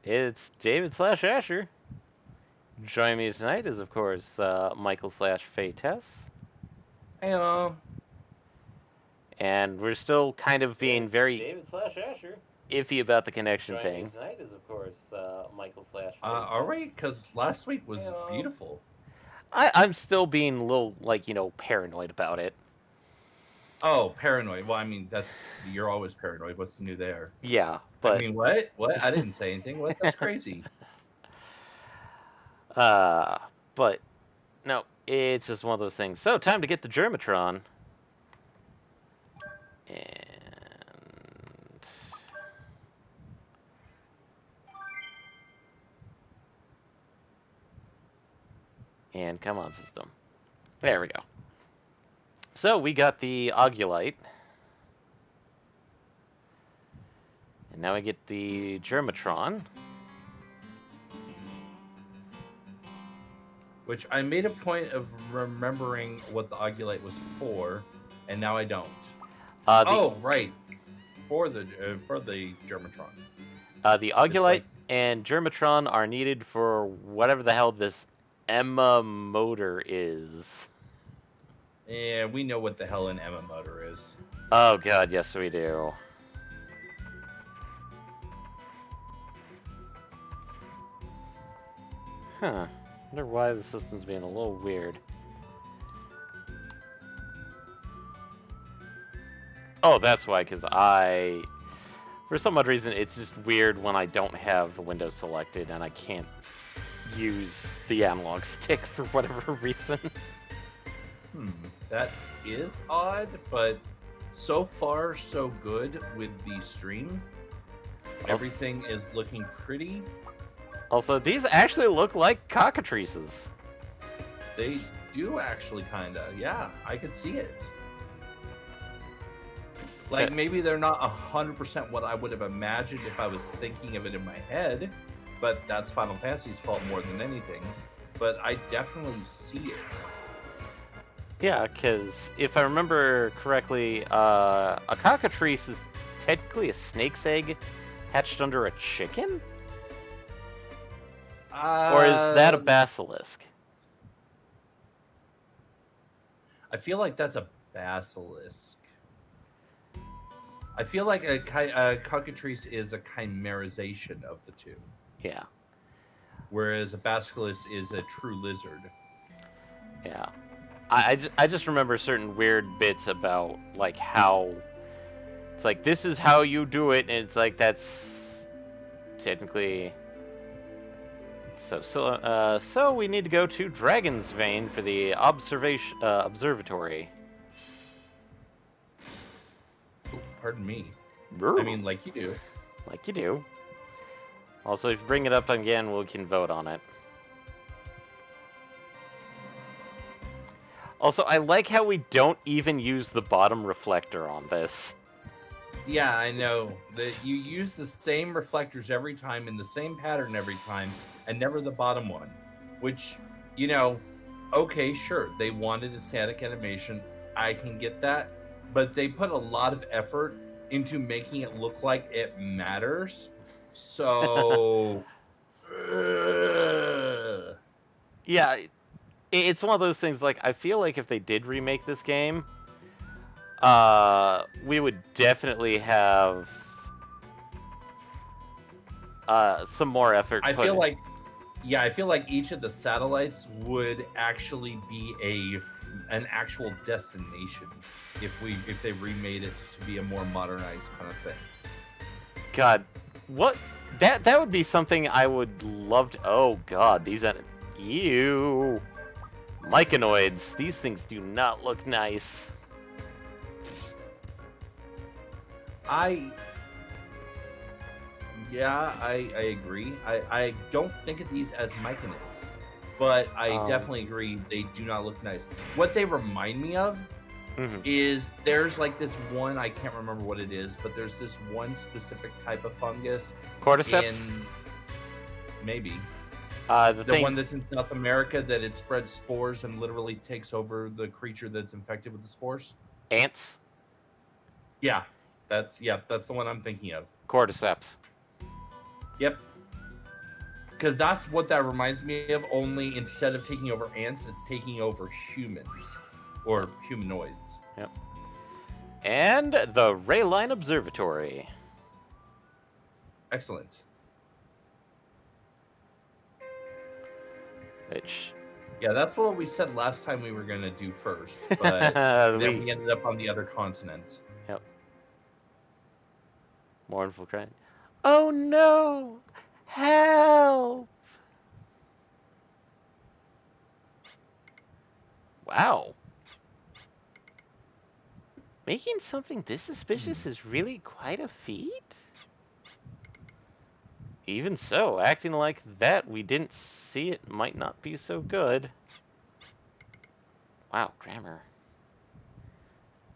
It's David slash Asher. Joining me tonight is, of course, Michael slash Fates. Hey, And we're still kind of being it's very David slash Asher. iffy about the connection Joining me thing. tonight is, of course, Michael slash Are we? Because last week was beautiful. I'm still being a little, paranoid about it. Oh, paranoid. Well, I mean, you're always paranoid. What's new there? Yeah, I but, mean, what? What? I didn't say anything. What? That's crazy. uh, but, no, it's just one of those things. So, time to get the Germatron. And... And come on, system. There we go. So, we got the Augulite. And now we get the Germatron. Which I made a point of remembering what the Augulite was for, and now I don't. Right, for the Germatron. The Augulite like... and Germatron are needed for whatever the hell this Emma motor is. Yeah, we know what the hell an Emma motor is. Oh god, yes we do. Huh. Wonder why the system's being a little weird. Oh, that's why, because for some odd reason, it's just weird when I don't have the window selected and I can't use the analog stick for whatever reason. That is odd, but so far so good with the stream. Everything is looking pretty. Also, these actually look like cockatrices. They do actually kinda, yeah, I could see it. Like, maybe they're not 100% what I would have imagined if I was thinking of it in my head, but that's Final Fantasy's fault more than anything. But I definitely see it. Yeah, because if I remember correctly, a cockatrice is technically a snake's egg hatched under a chicken? Or is that a basilisk? I feel like that's a basilisk. I feel like a cockatrice is a chimerization of the two. Yeah. Whereas a basilisk is a true lizard. Yeah. I just remember certain weird bits about, like, how... It's like, this is how you do it, and it's like, that's... technically... So we need to go to Dragon's Vein for the observatory. Ooh, pardon me. Brr. I mean, like you do. Like you do. Also, if you bring it up again, we can vote on it. Also, I like how we don't even use the bottom reflector on this. Yeah, I know. That you use the same reflectors every time in the same pattern every time, and never the bottom one. Which, okay, sure, they wanted a static animation. I can get that. But they put a lot of effort into making it look like it matters. So... Yeah, it's one of those things, like, I feel like if they did remake this game, we would definitely have some more effort. I feel like each of the satellites would actually be an actual destination if they remade it to be a more modernized kind of thing. God, what? That would be something I would love to. Oh God, ew, myconoids. These things do not look nice. I agree. I don't think of these as myconids, but I definitely agree they do not look nice. What they remind me of is there's like this one, I can't remember what it is, but there's this one specific type of fungus. Cordyceps? Maybe. The one that's in South America that it spreads spores and literally takes over the creature that's infected with the spores. Ants? Yeah, that's the one I'm thinking of. Cordyceps. Yep. Because that's what that reminds me of, only instead of taking over ants, it's taking over humans. Or humanoids. Yep. And the Rayline Observatory. Excellent. Which... Yeah, that's what we said last time we were going to do first. But then we ended up on the other continent. Yep. Mournful crying. Oh no! Help! Wow. Making something this suspicious is really quite a feat? Even so, acting like that we didn't see it might not be so good. Wow, grammar.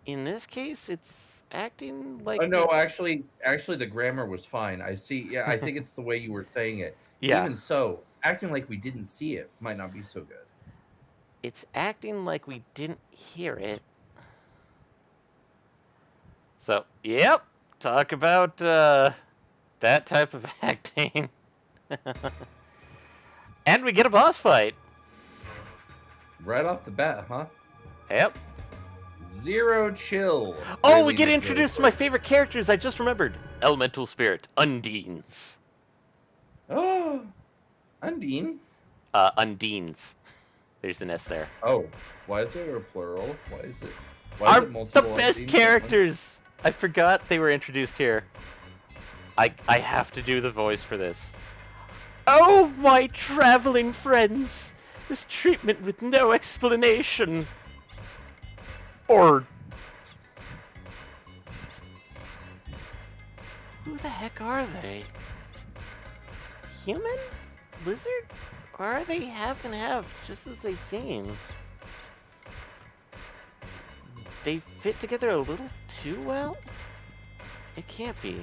In this case, it's acting like... Oh, no, actually, the grammar was fine. I see. Yeah, I think it's the way you were saying it. Yeah. Even so, acting like we didn't see it might not be so good. It's acting like we didn't hear it. So, yep. Talk about that type of acting. And we get a boss fight. Right off the bat, huh? Yep. Zero chill. Oh, Really we get makes introduced to it my favorite characters. I just remembered. Elemental Spirit, Undines. Oh, Undine. Undines. There's an S there. Oh, why is there a plural? Why is it? Are it the multiple best Undines? characters. I forgot they were introduced here. I have to do the voice for this. Oh, my traveling friends! This treatment with no explanation. Or... who the heck are they? Human? Lizard? Or are they half and half, just as they seem? They fit together a little too well? It can't be.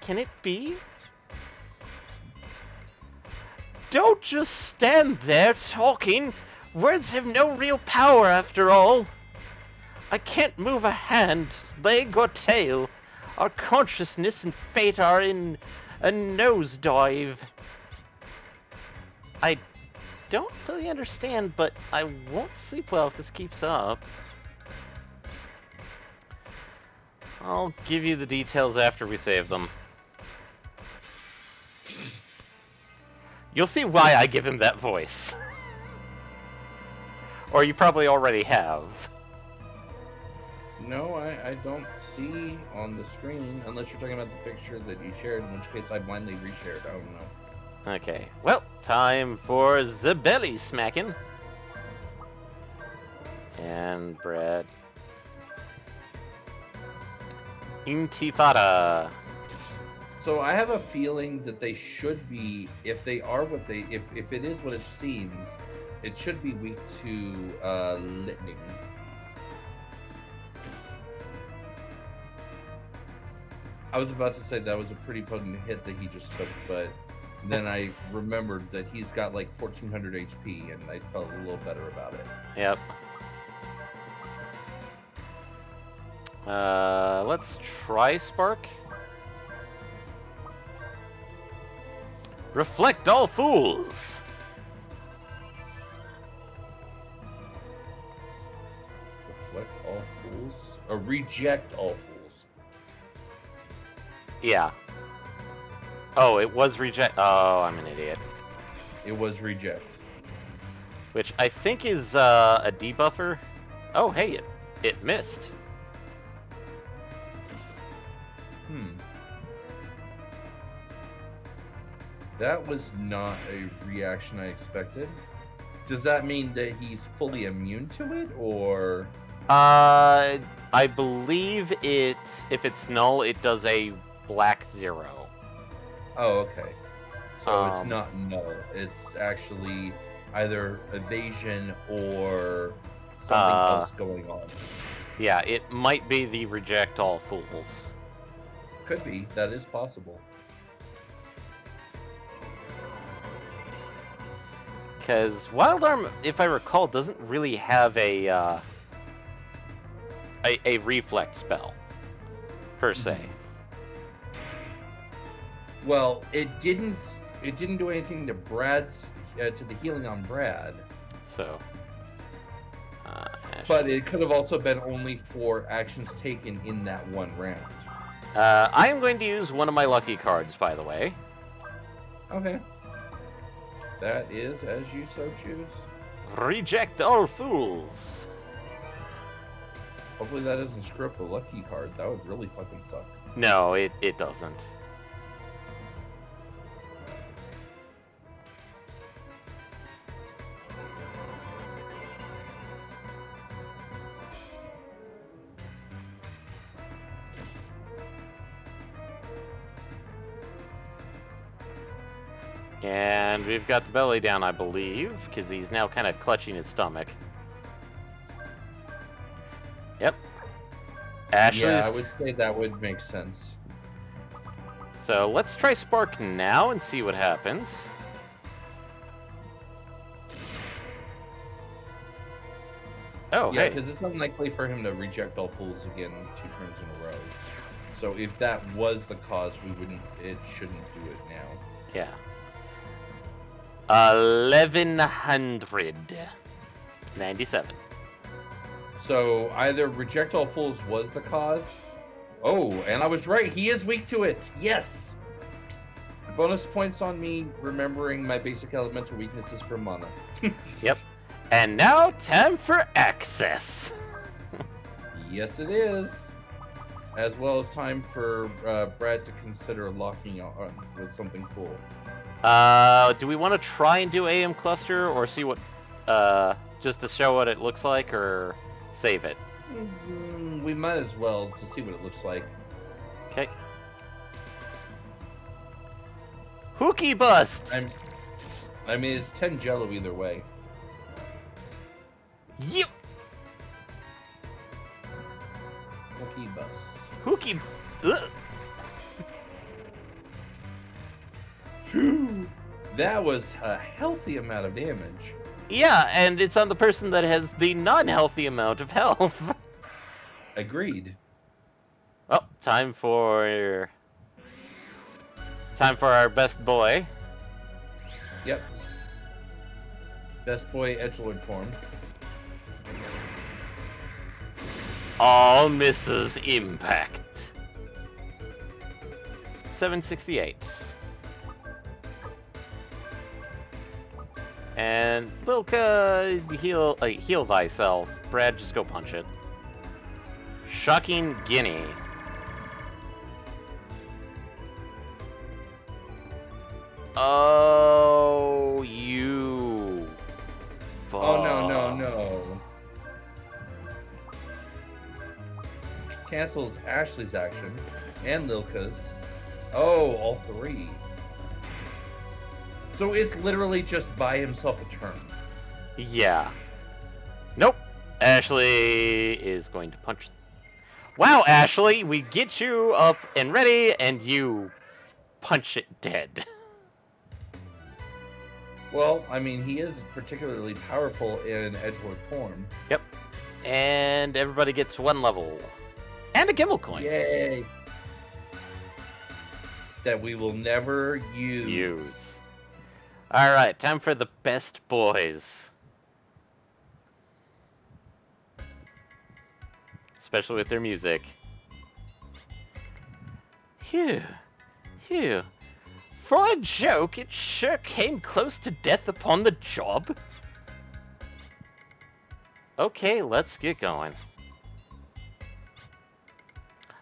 Can it be? Don't just stand there talking! Words have no real power after all! I can't move a hand, leg, or tail. Our consciousness and fate are in a nosedive. I don't really understand, but I won't sleep well if this keeps up. I'll give you the details after we save them. You'll see why I give him that voice. Or you probably already have. No, I don't see on the screen, unless you're talking about the picture that you shared, in which case I blindly reshared. I don't know. Okay, well, time for the belly smacking. And Brad. Intifada. So I have a feeling that they should be, if they are what they, if it is what it seems, it should be weak to lightning. I was about to say that was a pretty potent hit that he just took, but then I remembered that he's got like 1400 HP, and I felt a little better about it. Yep. Let's try Spark. Reflect all fools! Reflect all fools? Or reject all fools? Yeah. Oh, it was reject. Oh, I'm an idiot. It was reject. Which I think is a debuffer. Oh, hey, it missed. That was not a reaction I expected. Does that mean that he's fully immune to it, or? I believe it. If it's null, it does a black 0. Oh, okay. So it's Um, not null. It's actually either evasion or something else going on. Yeah, it might be the reject all fools. Could be. That is possible. Because Wild Arm, if I recall, doesn't really have a reflect spell per se. Well, it didn't. It didn't do anything to Brad's to the healing on Brad. So. But it could have also been only for actions taken in that one round. I am going to use one of my lucky cards, by the way. Okay. That is as you so choose. Reject all fools. Hopefully that doesn't screw up the lucky card. That would really fucking suck. No, it doesn't. And we've got the belly down, I believe, because he's now kind of clutching his stomach. Yep. Ashley's... Yeah, I would say that would make sense. So let's try Spark now and see what happens. Oh, Yeah, hey. because it's unlikely for him to reject all fools again 2 turns in a row. So if that was the cause, it shouldn't do it now. Yeah. 1197. So either reject all fools was the cause. Oh, and I was right. He is weak to it. Yes. Bonus points on me remembering my basic elemental weaknesses for mana. Yep. And now time for access. Yes, it is. As well as time for Brad to consider locking on with something cool. Do we want to try and do AM cluster or see what, just to show what it looks like, or save it? We might as well to see what it looks like. Okay. Hookie bust! I mean, it's 10 jello either way. Yep. Hookie bust. Hookie... Ugh. Phew. That was a healthy amount of damage. Yeah, and it's on the person that has the non-healthy amount of health. Agreed. Oh, time for our best boy. Yep. Best boy edgelord form. All misses impact. 768. And Lilka, heal thyself. Brad, just go punch it. Shocking Guinea. Oh, you. Fuck. Oh, no. Cancels Ashley's action and Lilka's. Oh, all 3. So it's literally just buy himself a turn. Yeah. Nope. Ashley is going to punch. Wow, Ashley, we get you up and ready, and you punch it dead. Well, I mean, he is particularly powerful in edgelord form. Yep. And everybody gets 1 level. And a Gimmel coin. Yay! That we will never use. Alright, time for the best boys. Especially with their music. Phew. For a joke, it sure came close to death upon the job. Okay, let's get going.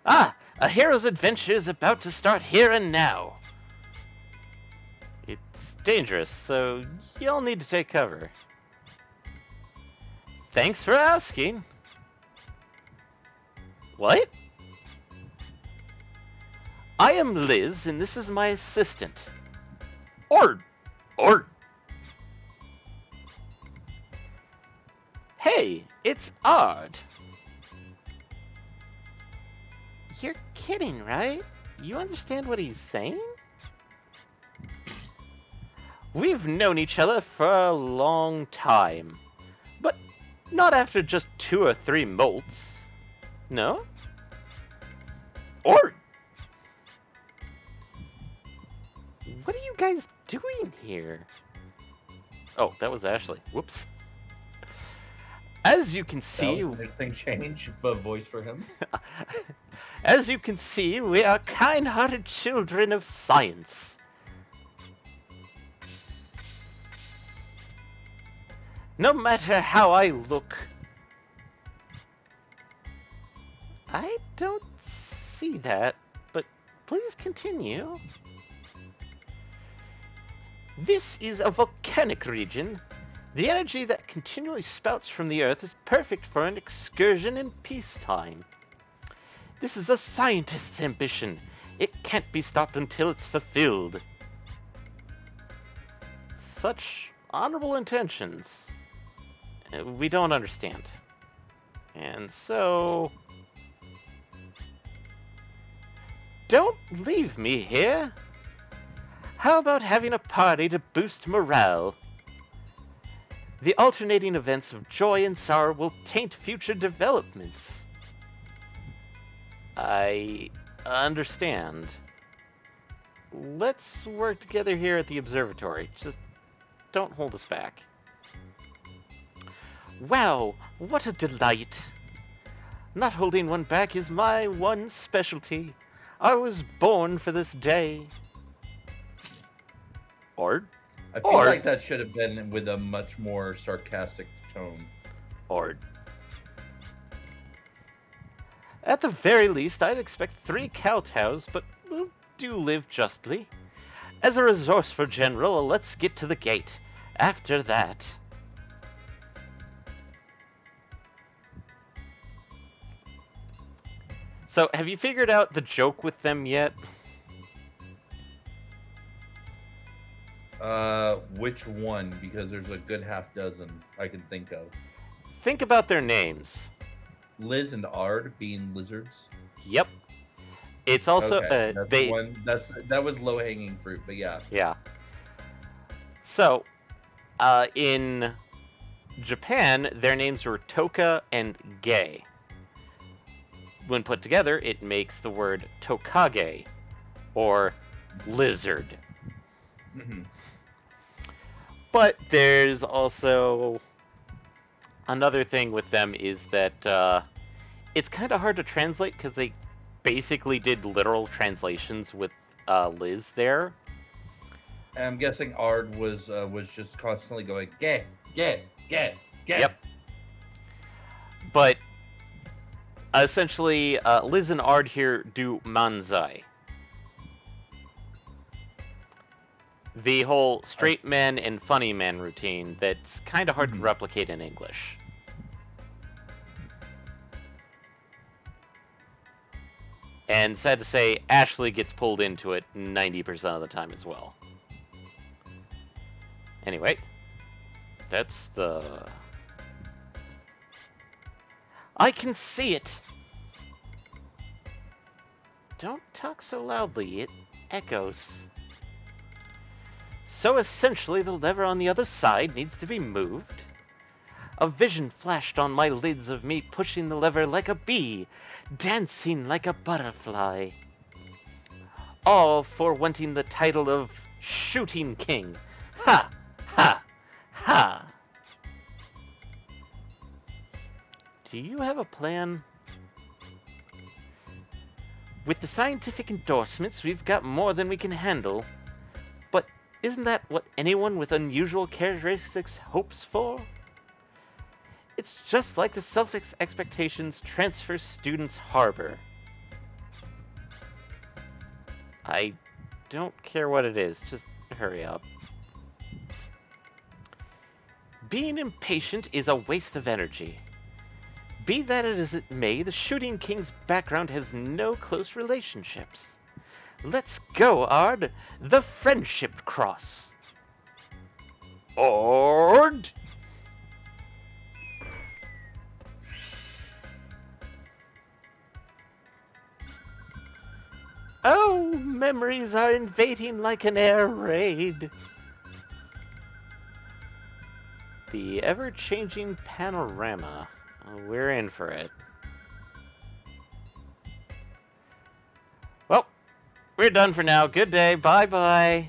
Ah! A hero's adventure is about to start here and now. It's dangerous, so you'll need to take cover. Thanks for asking. What? I am Liz, and this is my assistant. Ord! Hey, it's Ard. You're kidding, right? You understand what he's saying? We've known each other for a long time, but not after just 2 or 3 molts. No? Or guys doing here? Oh, that was Ashley. Whoops. As you can see, Anything change the voice for him? as you can see, we are kind-hearted children of science. No matter how I look, I don't see that, but please continue. This is a volcanic region. The energy that continually spouts from the Earth is perfect for an excursion in peacetime. This is a scientist's ambition. It can't be stopped until it's fulfilled. Such honorable intentions. We don't understand. And so... Don't leave me here. How about having a party to boost morale? The alternating events of joy and sorrow will taint future developments. I understand. Let's work together here at the observatory. Just don't hold us back. Wow, what a delight. Not holding one back is my one specialty. I was born for this day. Or I feel like that should have been with a much more sarcastic tone. Or at the very least, I'd expect 3 kowtows, but we'll do live justly. As a resourceful general, let's get to the gate. After that... So, have you figured out the joke with them yet? Which one? Because there's a good half dozen I can think of. Think about their names. Liz and Ard being lizards. Yep. It's also okay, that was low hanging fruit, but yeah. Yeah. So, in Japan, their names were Toka and Ge. When put together, it makes the word Tokage, or lizard. Mm-hmm. But there's also another thing with them is that it's kind of hard to translate because they basically did literal translations with Liz there. And I'm guessing Ard was just constantly going get. Yep. But essentially, Liz and Ard here do manzai. The whole straight man and funny man routine that's kind of hard to replicate in English. And sad to say, Ashley gets pulled into it 90% of the time as well. Anyway, that's the... I can see it! Don't talk so loudly, it echoes. So essentially, the lever on the other side needs to be moved. A vision flashed on my lids of me pushing the lever like a bee, dancing like a butterfly. All for wanting the title of Shooting King. Ha! Ha! Ha! Do you have a plan? With the scientific endorsements, we've got more than we can handle. But isn't that what anyone with unusual characteristics hopes for? It's just like the Celtics' expectations transfer students harbor. I don't care what it is, just hurry up. Being impatient is a waste of energy. Be that as it may, the Shooting King's background has no close relationships. Let's go, Ard! The Friendship Cross! Ard! Oh, memories are invading like an air raid. The ever-changing panorama. Oh, we're in for it. Well, we're done for now. Good day. Bye-bye.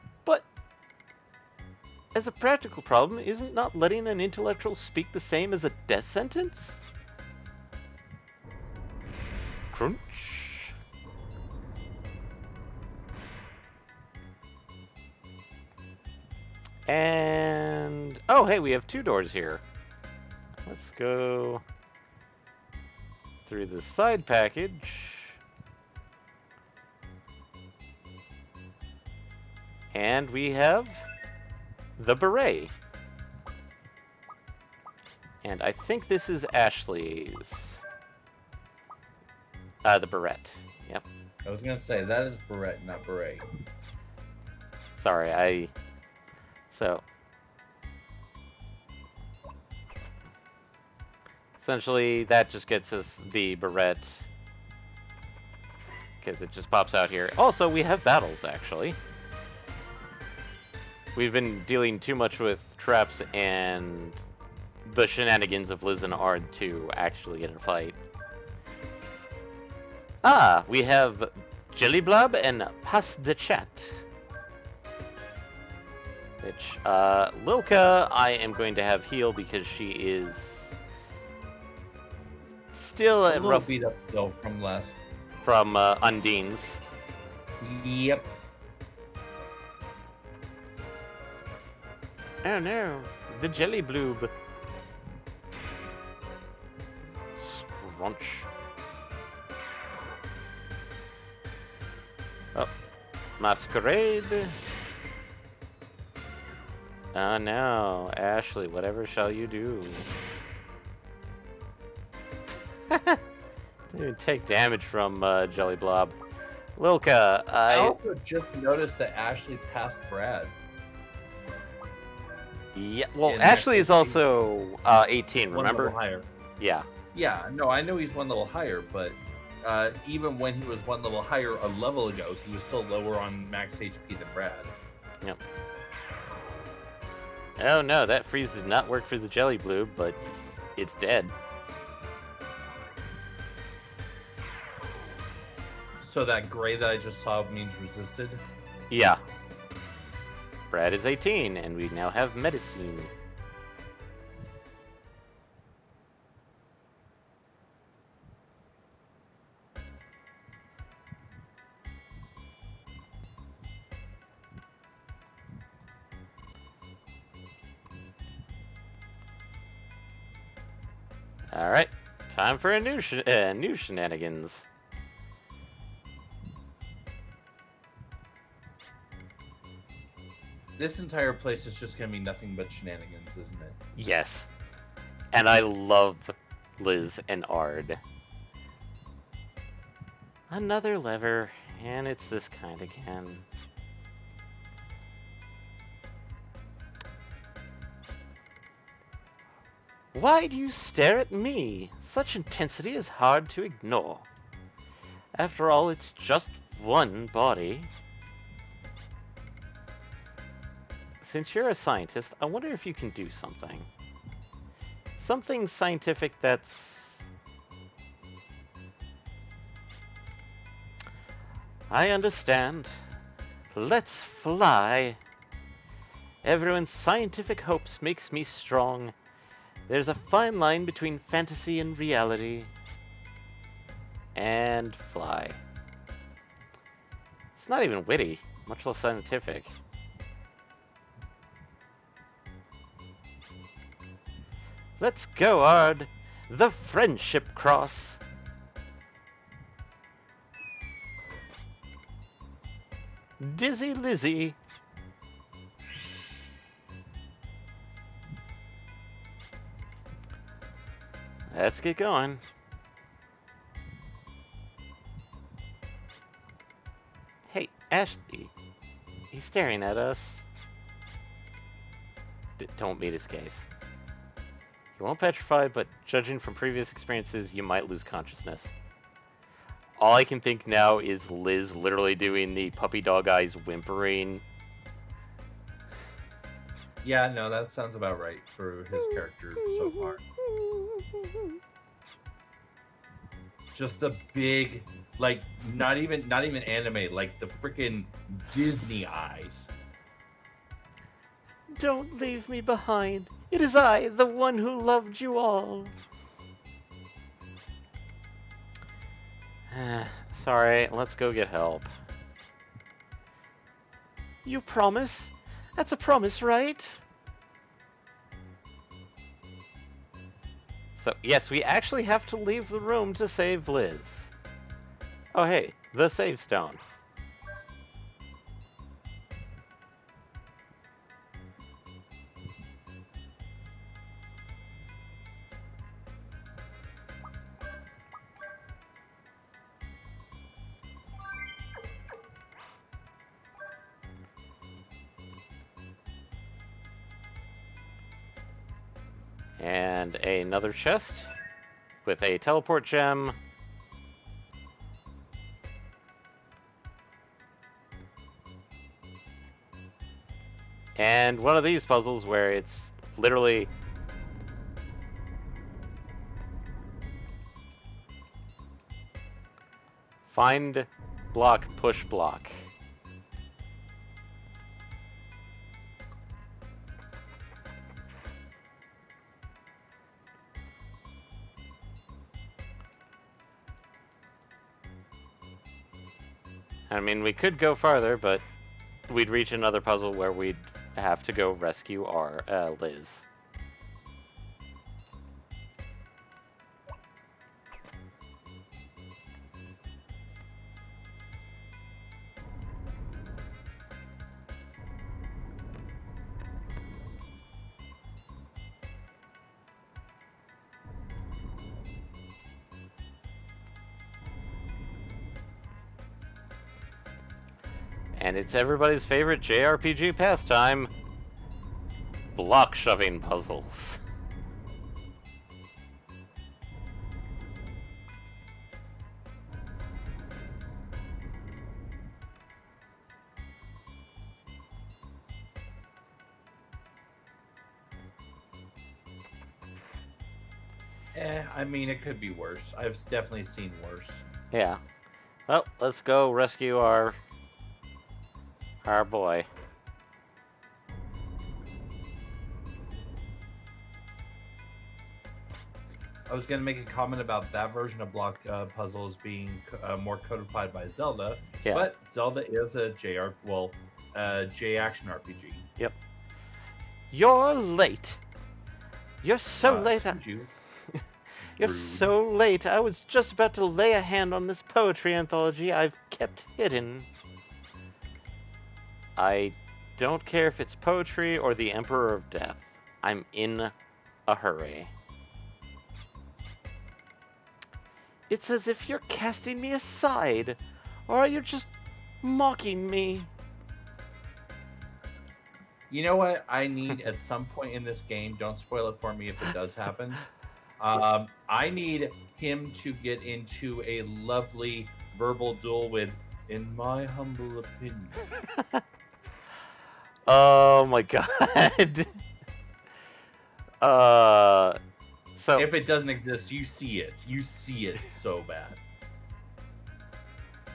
As a practical problem, isn't not letting an intellectual speak the same as a death sentence? Crunch. And... oh, hey, we have 2 doors here. Let's go through the side package. And we have the beret. And I think this is Ashley's. The beret. Yep. I was gonna say that is beret, not beret. Sorry, So... essentially, that just gets us the beret. Because it just pops out here. Also, we have battles, actually. We've been dealing too much with traps and the shenanigans of Liz and Ard to actually get in a fight. Ah, we have Jelly Blob and Pas de Chat. Which, Lilka, I am going to have heal because she is still A little rough beat up still from last. from Undine's. Yep. Oh no, the Jelly Bloob. Scrunch. Oh, Masquerade. Oh no, Ashley, whatever shall you do? Didn't even take damage from Jelly Blob. Lilka, I also just noticed that Ashley passed Brad. Yeah, well, in Ashley is XP. also 18, One remember? level higher. Yeah. Yeah, no, I know he's one level higher, but even when he was one level higher a level ago, he was still lower on max HP than Brad. Yep. Oh no, that freeze did not work for the Jelly Blue, but it's dead. So that gray that I just saw means resisted? Yeah. Brad is 18, and we now have medicine. Alright, time for a new shenanigans. This entire place is just gonna be nothing but shenanigans, isn't it? Yes. And I love Liz and Ard. Another lever, and it's this kind again. Why do you stare at me? Such intensity is hard to ignore. After all, it's just one body. Since you're a scientist, I wonder if you can do something. Something scientific that's... I understand. Let's fly. Everyone's scientific hopes makes me strong. There's a fine line between fantasy and reality. And fly. It's not even witty, much less scientific. Let's go, Ard. The Friendship Cross. Dizzy Lizzy. Let's get going. Hey, Ashley. He's staring at us. Don't meet his gaze. You won't petrify, but judging from previous experiences, you might lose consciousness. All I can think now is Liz literally doing the puppy dog eyes whimpering. Yeah, no, that sounds about right for his character so far. Just the big, like, not even anime, like the freaking Disney eyes. Don't leave me behind. It is I, the one who loved you all. Sorry, let's go get help. You promise? That's a promise, right? So, yes, we actually have to leave the room to save Liz. Oh, hey, the save stone. And another chest with a teleport gem. And one of these puzzles where it's literally find block, push block. I mean, we could go farther, but we'd reach another puzzle where we'd have to go rescue our Liz. And it's everybody's favorite JRPG pastime, block shoving puzzles. I mean, it could be worse. I've definitely seen worse. Yeah. Well, let's go rescue our boy. I was going to make a comment about that version of block puzzles being more codified by Zelda, Yeah. but Zelda is a J action RPG. Yep. You're late. You're so late. Excuse you. You're Rude. so late. I was just about to lay a hand on this poetry anthology I've kept hidden. I don't care if it's poetry or the Emperor of Death. I'm in a hurry. It's as if you're casting me aside, or are you just mocking me? You know what I need at some point in this game? Don't spoil it for me if it does happen. I need him to get into a lovely verbal duel with, in my humble opinion. Oh my god. So If it doesn't exist, you see it. You see it so bad.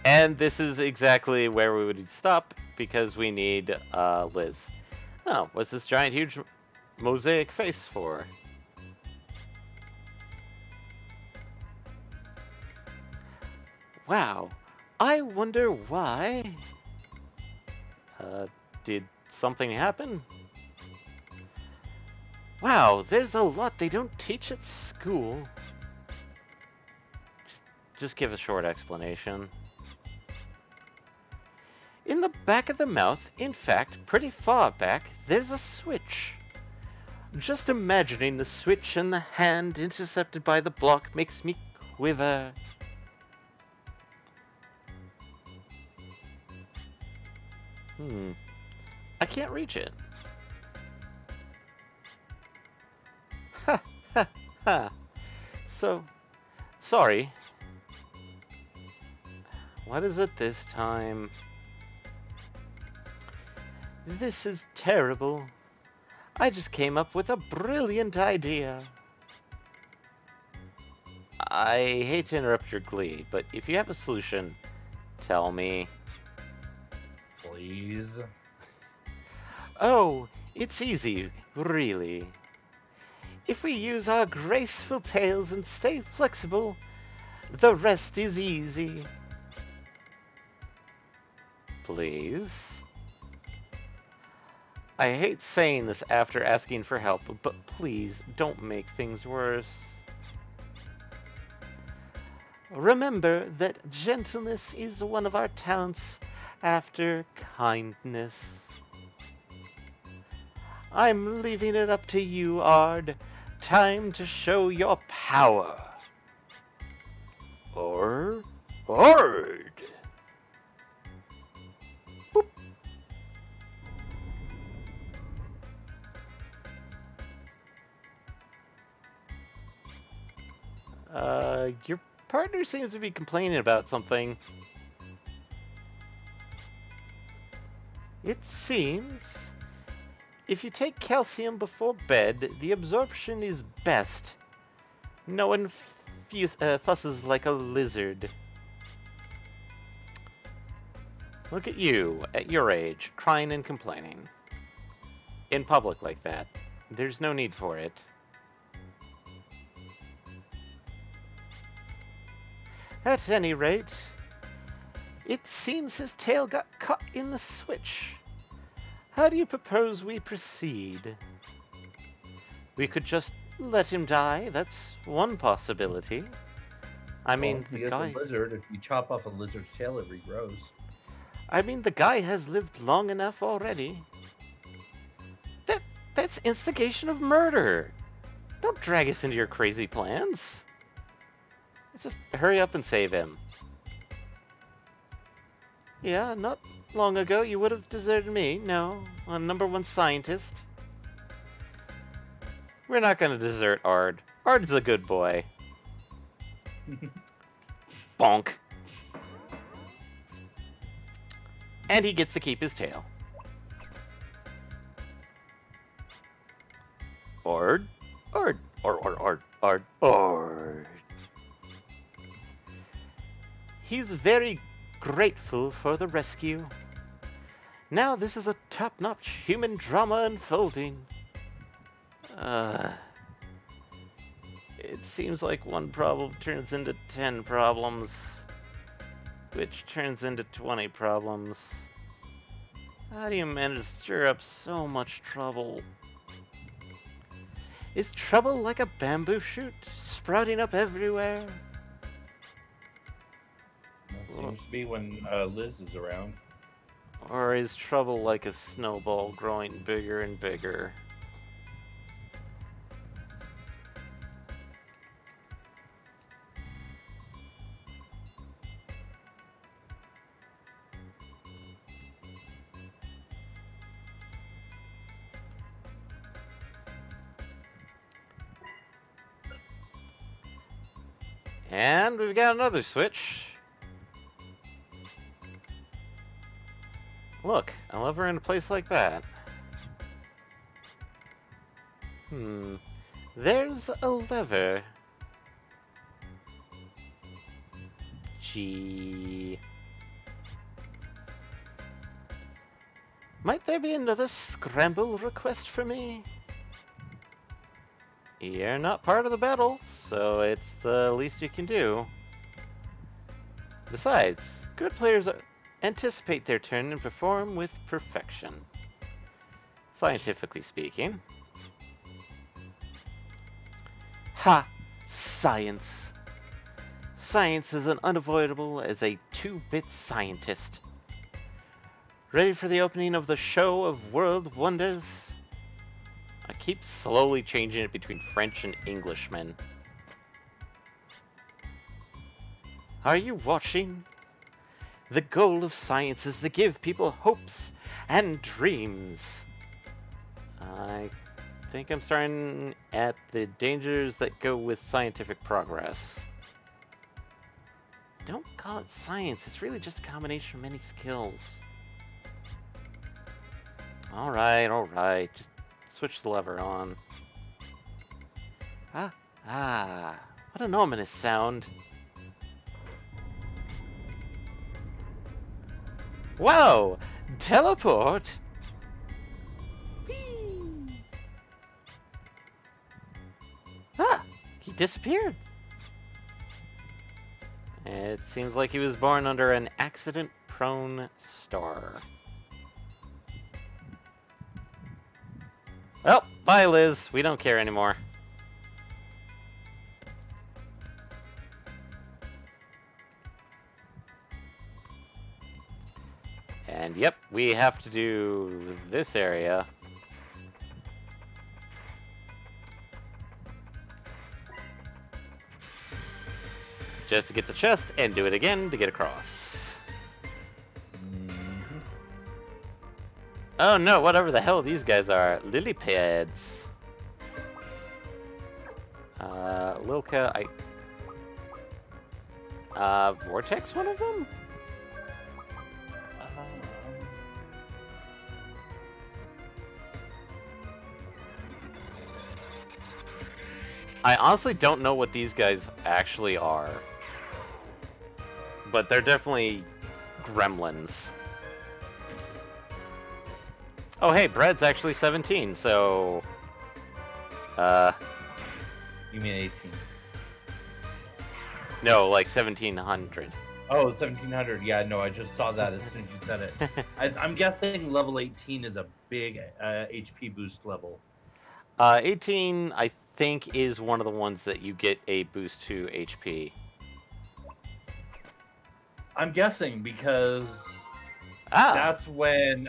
and this is exactly where we would stop because we need Liz. Oh, what's this giant huge mosaic face for? Wow, I wonder why. Did something happen? Wow, there's a lot they don't teach at school. Just give a short explanation. In the back of the mouth, in fact, pretty far back, there's a switch. Just imagining the switch and the hand intercepted by the block makes me quiver. I can't reach it. Ha ha ha. So, sorry. What is it this time? This is terrible. I just came up with a brilliant idea. I hate to interrupt your glee, but if you have a solution, tell me. Please. Oh, It's easy, really. If we use our graceful tails and stay flexible, the rest is easy. Please? I hate saying this after asking for help, but please don't make things worse. Remember that gentleness is one of our talents after kindness. I'm leaving it up to you, Ard. Time to show your power. Ard? Boop. Your partner seems to be complaining about something. It seems if you take calcium before bed, the absorption is best. No one fusses like a lizard. Look at you, at your age, crying and complaining. In public like that. There's no need for it. At any rate, it seems his tail got caught in the switch. How do you propose we proceed? We could just let him die. That's one possibility. I mean, he is a lizard. If you chop off a lizard's tail, it regrows. I mean, the guy has lived long enough already. That's instigation of murder. Don't drag us into your crazy plans. Just hurry up and save him. Yeah, not long ago you would have deserted me. No, a #1 scientist. We're not gonna desert Ard. Ard's a good boy. Bonk. And he gets to keep his tail. Ard. He's very grateful for the rescue. Now this is a top-notch human drama unfolding. It seems like one problem turns into 10 problems, which turns into 20 problems. How do you manage to stir up so much trouble? Is trouble like a bamboo shoot, sprouting up everywhere? That seems to be when Liz is around. Or is trouble like a snowball growing bigger and bigger? And we've got another switch. Look, a lever in a place like that. There's a lever. Gee. Might there be another scramble request for me? You're not part of the battle, so it's the least you can do. Besides, good players anticipate their turn and perform with perfection. Scientifically speaking. Ha! Science. Science is as unavoidable as a 2-bit scientist. Ready for the opening of the show of world wonders? I keep slowly changing it between French and Englishman. Are you watching? The goal of science is to give people hopes and dreams. I think I'm starting at the dangers that go with scientific progress. Don't call it science, it's really just a combination of many skills. Alright, just switch the lever on. What an ominous sound. Whoa! Teleport? Whee! disappeared. It seems like he was born under an accident-prone star. Well, bye, Liz. We don't care anymore. And yep, we have to do this area. Just to get the chest, and do it again to get across. Mhm. Oh no, whatever the hell these guys are. Lily pads. Lilka, Vortex, one of them? I honestly don't know what these guys actually are. But they're definitely gremlins. Oh hey, Bread's actually 17, so... You mean 18? No, like 1700. Oh, 1700. Yeah, no, I just saw that as soon as you said it. I'm guessing level 18 is a big HP boost level. 18, I think, is one of the ones that you get a boost to HP. I'm guessing because Ah! that's when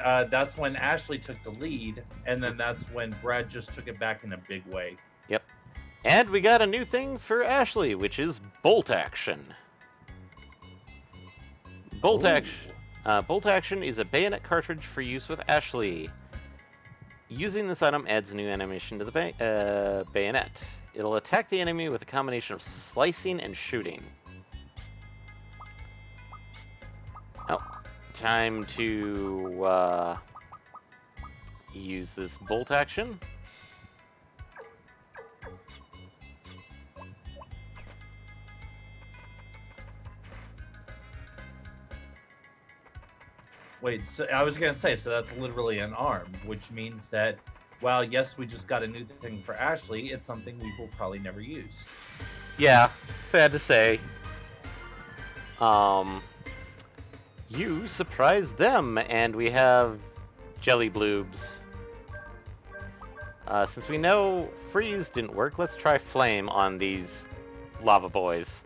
Ashley took the lead, and then that's when Brad just took it back in a big way. Yep. And we got a new thing for Ashley, which is Bolt Action. Bolt Action is a bayonet cartridge for use with Ashley. Using this item adds a new animation to the bayonet. It'll attack the enemy with a combination of slicing and shooting. Oh, time to use this Bolt Action. Wait, so I was gonna say, so that's literally an arm, which means that, while yes, we just got a new thing for Ashley, it's something we will probably never use. Yeah, sad to say. You surprised them, and we have Jelly Bloobs. Since we know Freeze didn't work, let's try Flame on these lava boys.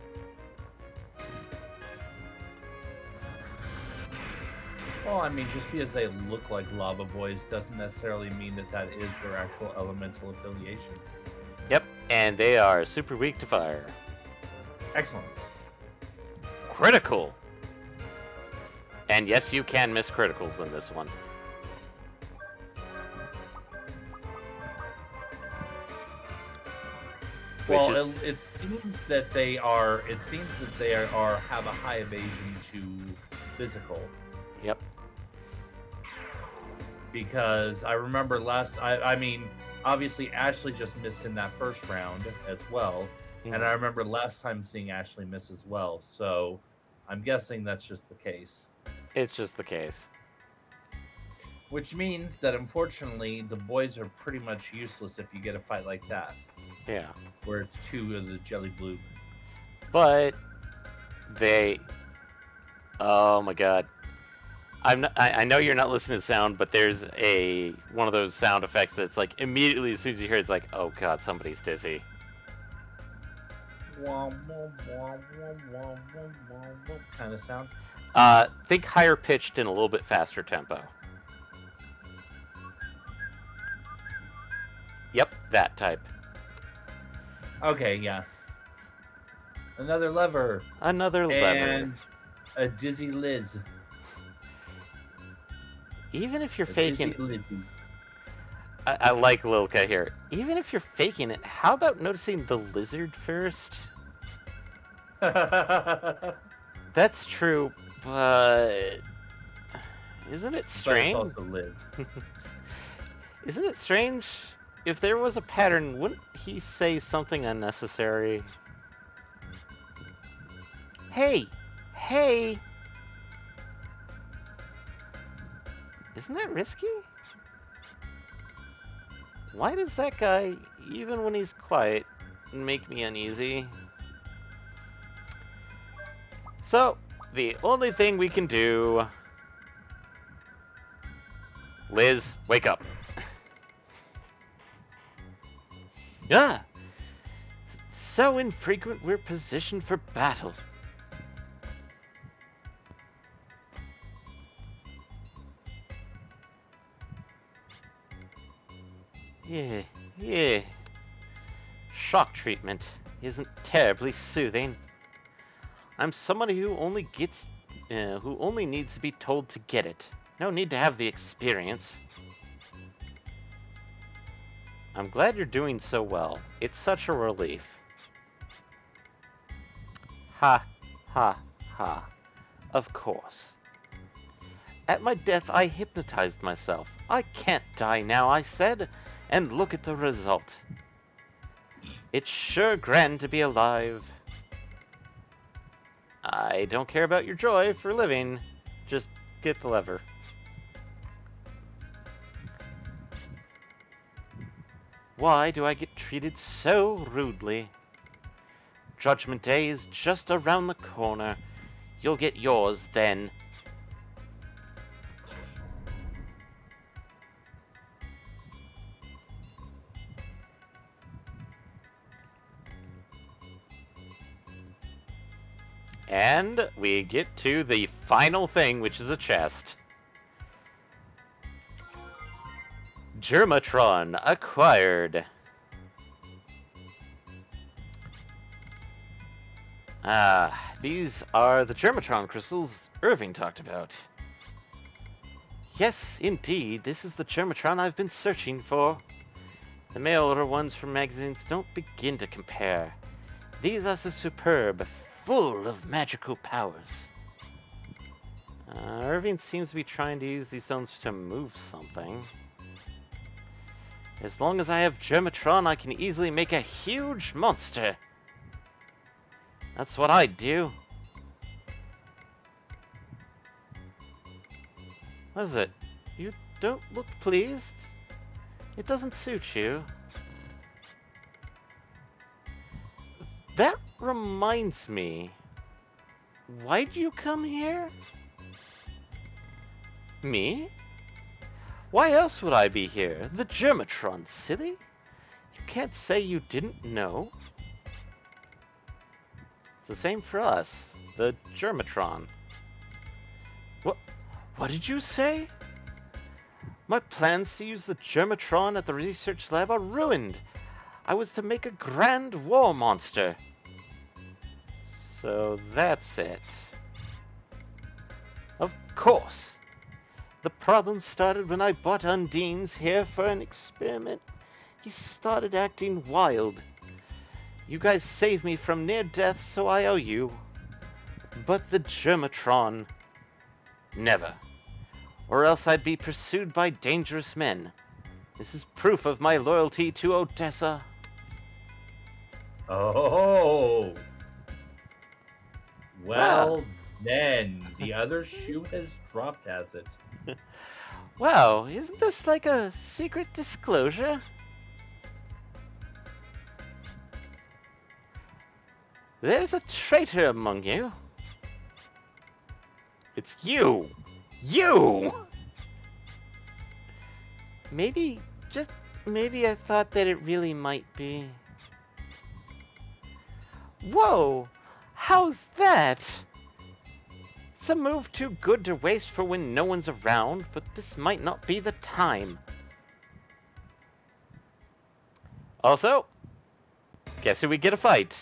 Well, I mean, just because they look like lava boys doesn't necessarily mean that that is their actual elemental affiliation. Yep, and they are super weak to fire. Excellent. Critical! And yes, you can miss criticals in this one. Well, it seems that they are. It seems that they are have a high evasion to physical. Yep. Because I remember I mean, obviously Ashley just missed in that first round as well, and I remember last time seeing Ashley miss as well. So, I'm guessing that's just the case. It's just the case. Which means that unfortunately the boys are pretty much useless if you get a fight like that. Yeah. Where it's two of the Jelly Blue. But they... Oh my god. I know you're not listening to sound, but there's one of those sound effects that's like immediately as soon as you hear it, it's like, oh god, somebody's dizzy. Kind of sound. Think higher pitched and a little bit faster tempo. Yep, that type. Okay, yeah. Another lever. Another lever. And a dizzy Liz. Even if you're A faking dizzy Lizzy. I like Lilka here. Even if you're faking it, how about noticing the lizard first? That's true, but isn't it strange? But it's also Liz. Isn't it strange? If there was a pattern, wouldn't he say something unnecessary? Hey! Hey! Isn't that risky? Why does that guy, even when he's quiet, make me uneasy. So, the only thing we can do... Liz, wake up. Ah! So infrequent we're positioned for battle. Yeah. Shock treatment isn't terribly soothing. I'm somebody who only needs to be told to get it. No need to have the experience. I'm glad you're doing so well. It's such a relief. Ha, ha, ha. Of course. At my death, I hypnotized myself. I can't die now, I said, and look at the result. It's sure grand to be alive. I don't care about your joy for living. Just get the lever. Why do I get treated so rudely? Judgment Day is just around the corner. You'll get yours then. And we get to the final thing, which is a chest. Germatron acquired. These are the Germatron crystals Irving talked about. Yes, indeed, this is the Germatron I've been searching for. The mail-order ones from magazines don't begin to compare. These are so superb, full of magical powers. Irving seems to be trying to use these stones to move something. As long as I have Germatron, I can easily make a huge monster. That's what I'd do. What is it? You don't look pleased? It doesn't suit you. That reminds me. Why'd you come here? Me? Why else would I be here? The Germatron, silly? You can't say you didn't know. It's the same for us. The Germatron. What did you say? My plans to use the Germatron at the research lab are ruined. I was to make a grand war monster. So that's it. Of course. The problem started when I bought Undine's here for an experiment. He started acting wild. You guys saved me from near death, so I owe you. But the Germatron... never. Or else I'd be pursued by dangerous men. This is proof of my loyalty to Odessa. Oh. Well, then, the other shoe has dropped, has it? Wow, isn't this like a secret disclosure? There's a traitor among you. It's you! You! Maybe I thought that it really might be. Whoa! How's that? It's a move too good to waste for when no one's around, but this might not be the time. Also, guess who we get a fight?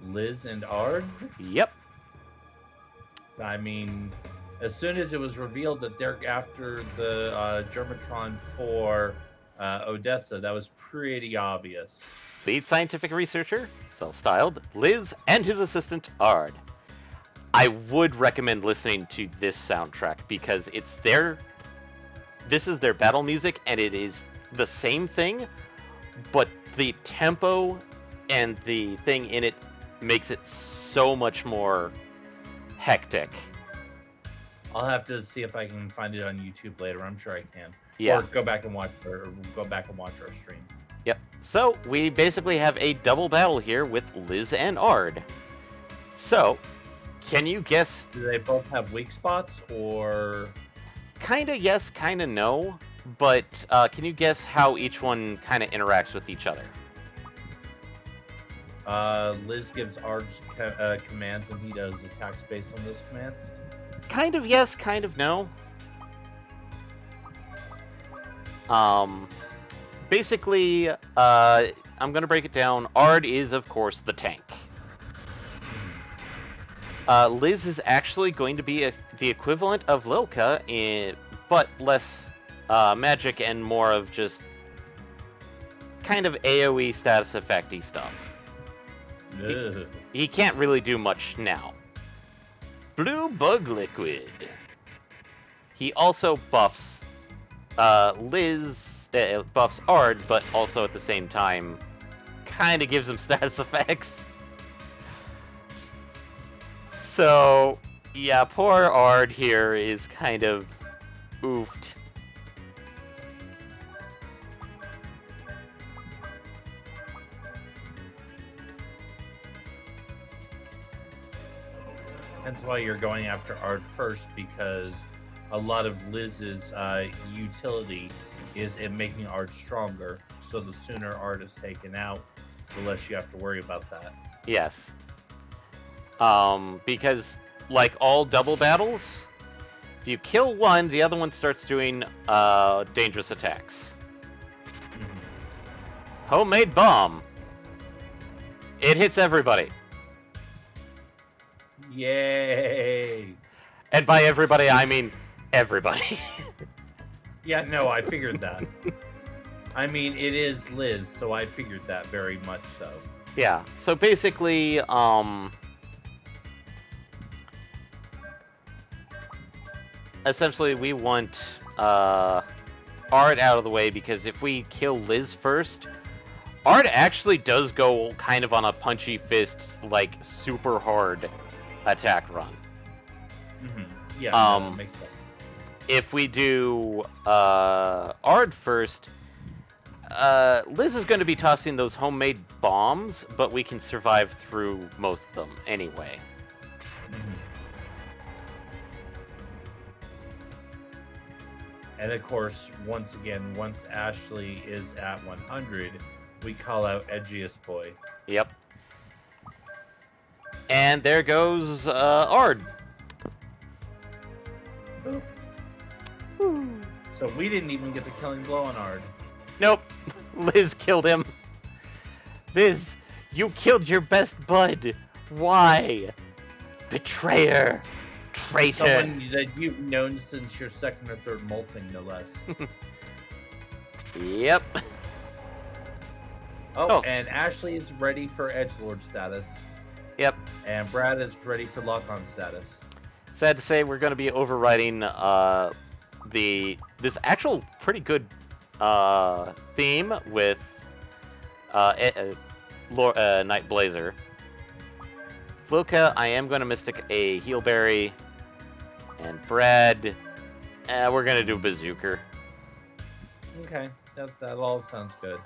Liz and Ard? Yep. I mean, as soon as it was revealed that they're after the Germatron for Odessa, that was pretty obvious. Lead scientific researcher, self-styled, Liz, and his assistant, Ard. I would recommend listening to this soundtrack because this is their battle music, and it is the same thing, but the tempo and the thing in it makes it so much more hectic. I'll have to see if I can find it on YouTube later. I'm sure I can. Yeah. Or go back and watch our stream. Yep. So, we basically have a double battle here with Liz and Ard. So, can you guess? Do they both have weak spots, or Kinda yes, kinda no. But can you guess how each one kind of interacts with each other? Liz gives Arj commands and he does attacks based on those commands? Kind of yes, kind of no. Basically, I'm gonna break it down. Ard is, of course, the tank. Liz is actually going to be the equivalent of Lilka, but less magic and more of just kind of AoE status effecty stuff. He can't really do much now. Blue Bug Liquid. He also buffs Liz, buffs Ard, but also at the same time kind of gives him status effects. So, yeah, poor Ard here is kind of oofed. That's why you're going after Ard first, because a lot of Liz's utility is in making Ard stronger. So the sooner Ard is taken out, the less you have to worry about that. Yes. Because, like all double battles, if you kill one, the other one starts doing dangerous attacks. Homemade bomb. It hits everybody. Yay! And by everybody, I mean everybody. Yeah, no, I figured that. I mean, it is Liz, so I figured that very much so. Yeah, so basically, essentially we want Ard out of the way, because if we kill Liz first, Ard actually does go kind of on a punchy fist, like, super hard attack run. Yeah, no, that makes sense. If we do Ard first, Liz is going to be tossing those homemade bombs, but we can survive through most of them anyway. And of course, once again, once Ashley is at 100, we call out Edgiest Boy. Yep. And there goes Ard. Boop. So we didn't even get the killing blow on Ard. Nope. Liz killed him. Liz, you killed your best bud. Why? Betrayer. Traitor. Someone that you've known since your second or third molting, no less. Yep. Oh, and Ashley is ready for edgelord status. Yep. And Brad is ready for lock-on status. Sad to say, we're going to be overriding this actual pretty good theme with Night Blazer. Luca, I am going to Mystic a Healberry, and Brad, we're going to do Bazooker. Okay, that all sounds good.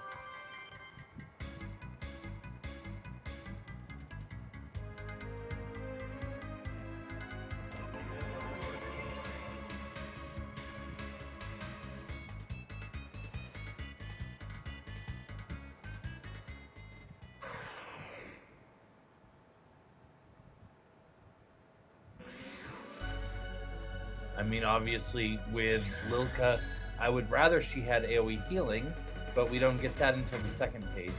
I mean, obviously, with Lilka, I would rather she had AoE healing, but we don't get that until the second page.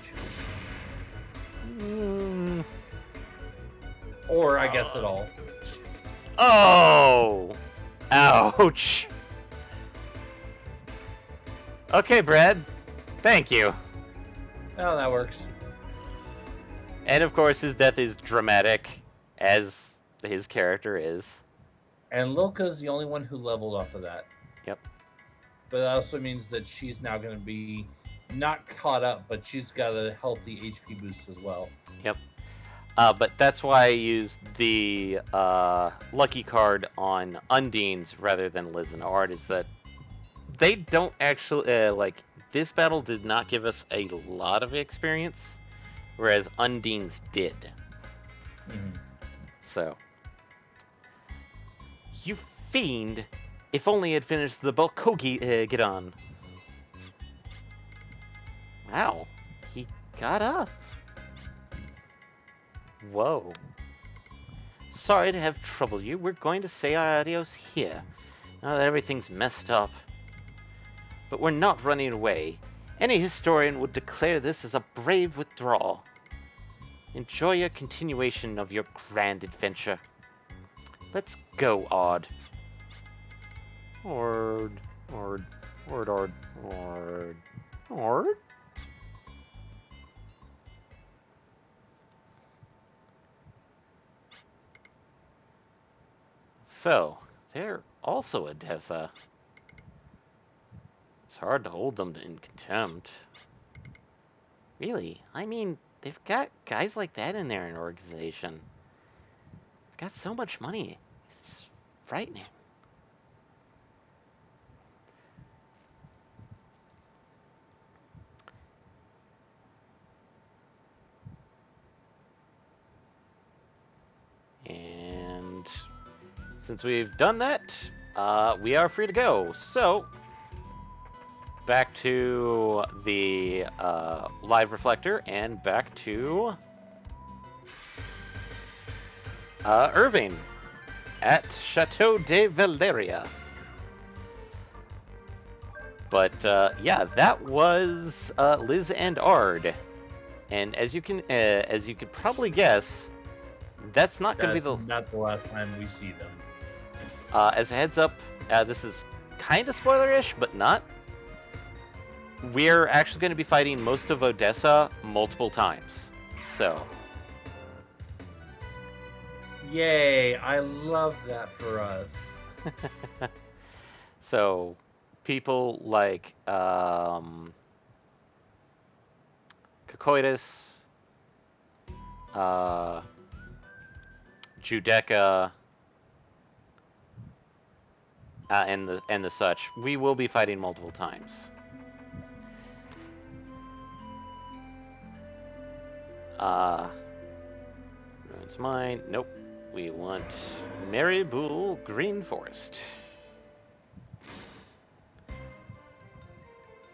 Or, I guess, at all. Oh! Ouch! Okay, Brad. Thank you. Oh, that works. And of course, his death is dramatic, as his character is. And Lilka's the only one who leveled off of that. Yep. But that also means that she's now going to be not caught up, but she's got a healthy HP boost as well. Yep. But that's why I used the lucky card on Undines rather than Liz and Ard, is that they don't actually, this battle did not give us a lot of experience, whereas Undine's did. Mhm. So, you fiend! If only I'd finished the Bulkogi Gidon. Wow, he got up. Whoa. Sorry to have troubled you. We're going to say our adios here, now that everything's messed up. But we're not running away. Any historian would declare this as a brave withdrawal. Enjoy your continuation of your grand adventure. Let's go, Ord. Ord. Ord. Ord. Ord. Ord. Ord? So, they're also Odessa. It's hard to hold them in contempt. Really? I mean, they've got guys like that in their organization. They've got so much money. It's frightening. And since we've done that, we are free to go. So, back to the live reflector and back to Irving at Chateau de Valeria. But yeah, that was Liz and Ard, and as you could probably guess, that's not going to be not the last time we see them. As a heads up, this is kind of spoilerish, but not. We're actually going to be fighting most of Odessa multiple times, so. Yay! I love that for us. So, people like Cocoitus, Judecca, and the such, we will be fighting multiple times. Ruins mine. Nope. We want Marybull Green Forest.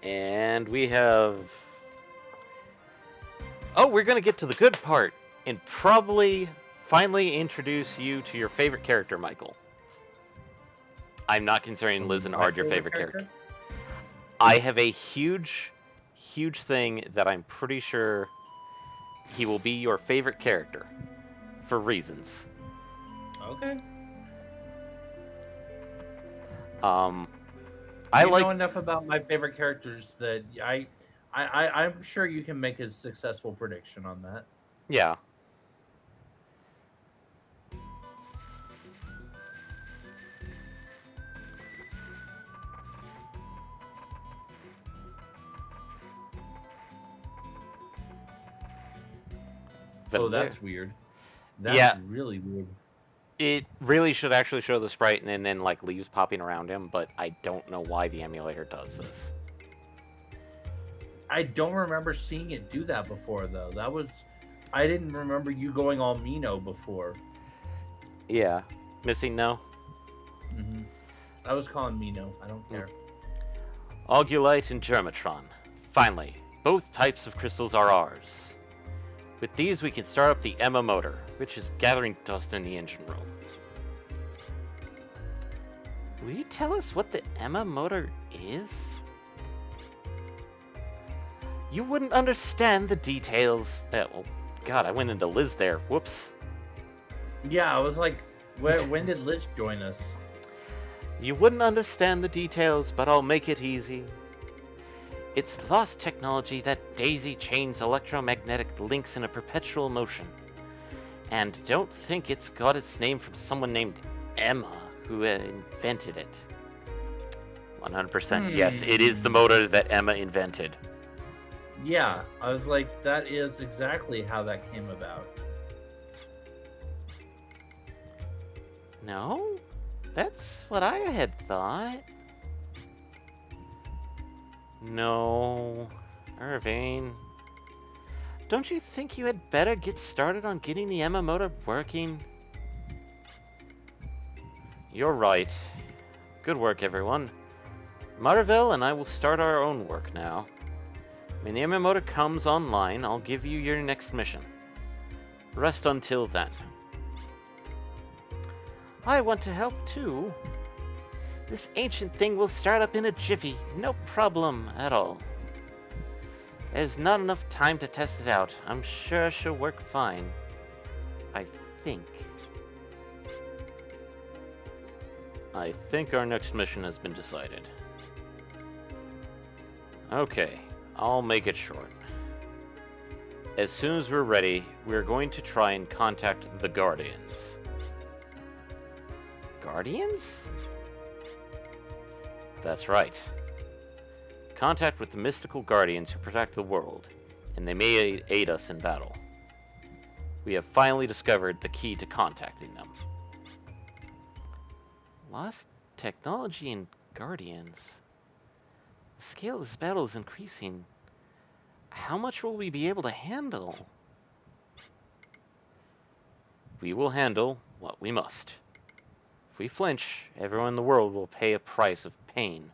And we have... Oh, we're going to get to the good part and probably finally introduce you to your favorite character, Michael. I'm not considering Liz and Ard your favorite character. I have a huge thing that I'm pretty sure he will be your favorite character for reasons. Okay. I you like know enough about my favorite characters that I'm sure you can make a successful prediction on that. Yeah. Oh, that's weird. That's Yeah. really weird. It really should actually show the sprite and then like leaves popping around him, but I don't know why the emulator does this. I don't remember seeing it do that before, though. I didn't remember you going all Mino before. Yeah. Missing no? Mm-hmm. I was calling Mino. I don't care. Augulite and Germatron. Finally, both types of crystals are ours. With these, we can start up the Emma motor, which is gathering dust in the engine room. Will you tell us what the Emma motor is? You wouldn't understand the details. Oh, God, I went into Liz there. Whoops. Yeah, I was like, when did Liz join us? You wouldn't understand the details, but I'll make it easy. It's lost technology that daisy chains electromagnetic links in a perpetual motion. And don't think it's got its name from someone named Emma who invented it. 100% yes, it is the motor that Emma invented. Yeah, I was like, that is exactly how that came about. No? That's what I had thought. No. Irving. Don't you think you had better get started on getting the Emma motor working? You're right. Good work, everyone. Marvel and I will start our own work now. When the Emma motor comes online, I'll give you your next mission. Rest until then. I want to help too. This ancient thing will start up in a jiffy, no problem at all. There's not enough time to test it out. I'm sure she'll work fine. I think our next mission has been decided. Okay, I'll make it short. As soon as we're ready, we're going to try and contact the Guardians. Guardians? That's right. Contact with the mystical guardians who protect the world, and they may aid us in battle. We have finally discovered the key to contacting them. Lost technology and guardians. The scale of this battle is increasing. How much will we be able to handle? We will handle what we must. If we flinch, everyone in the world will pay a price of pain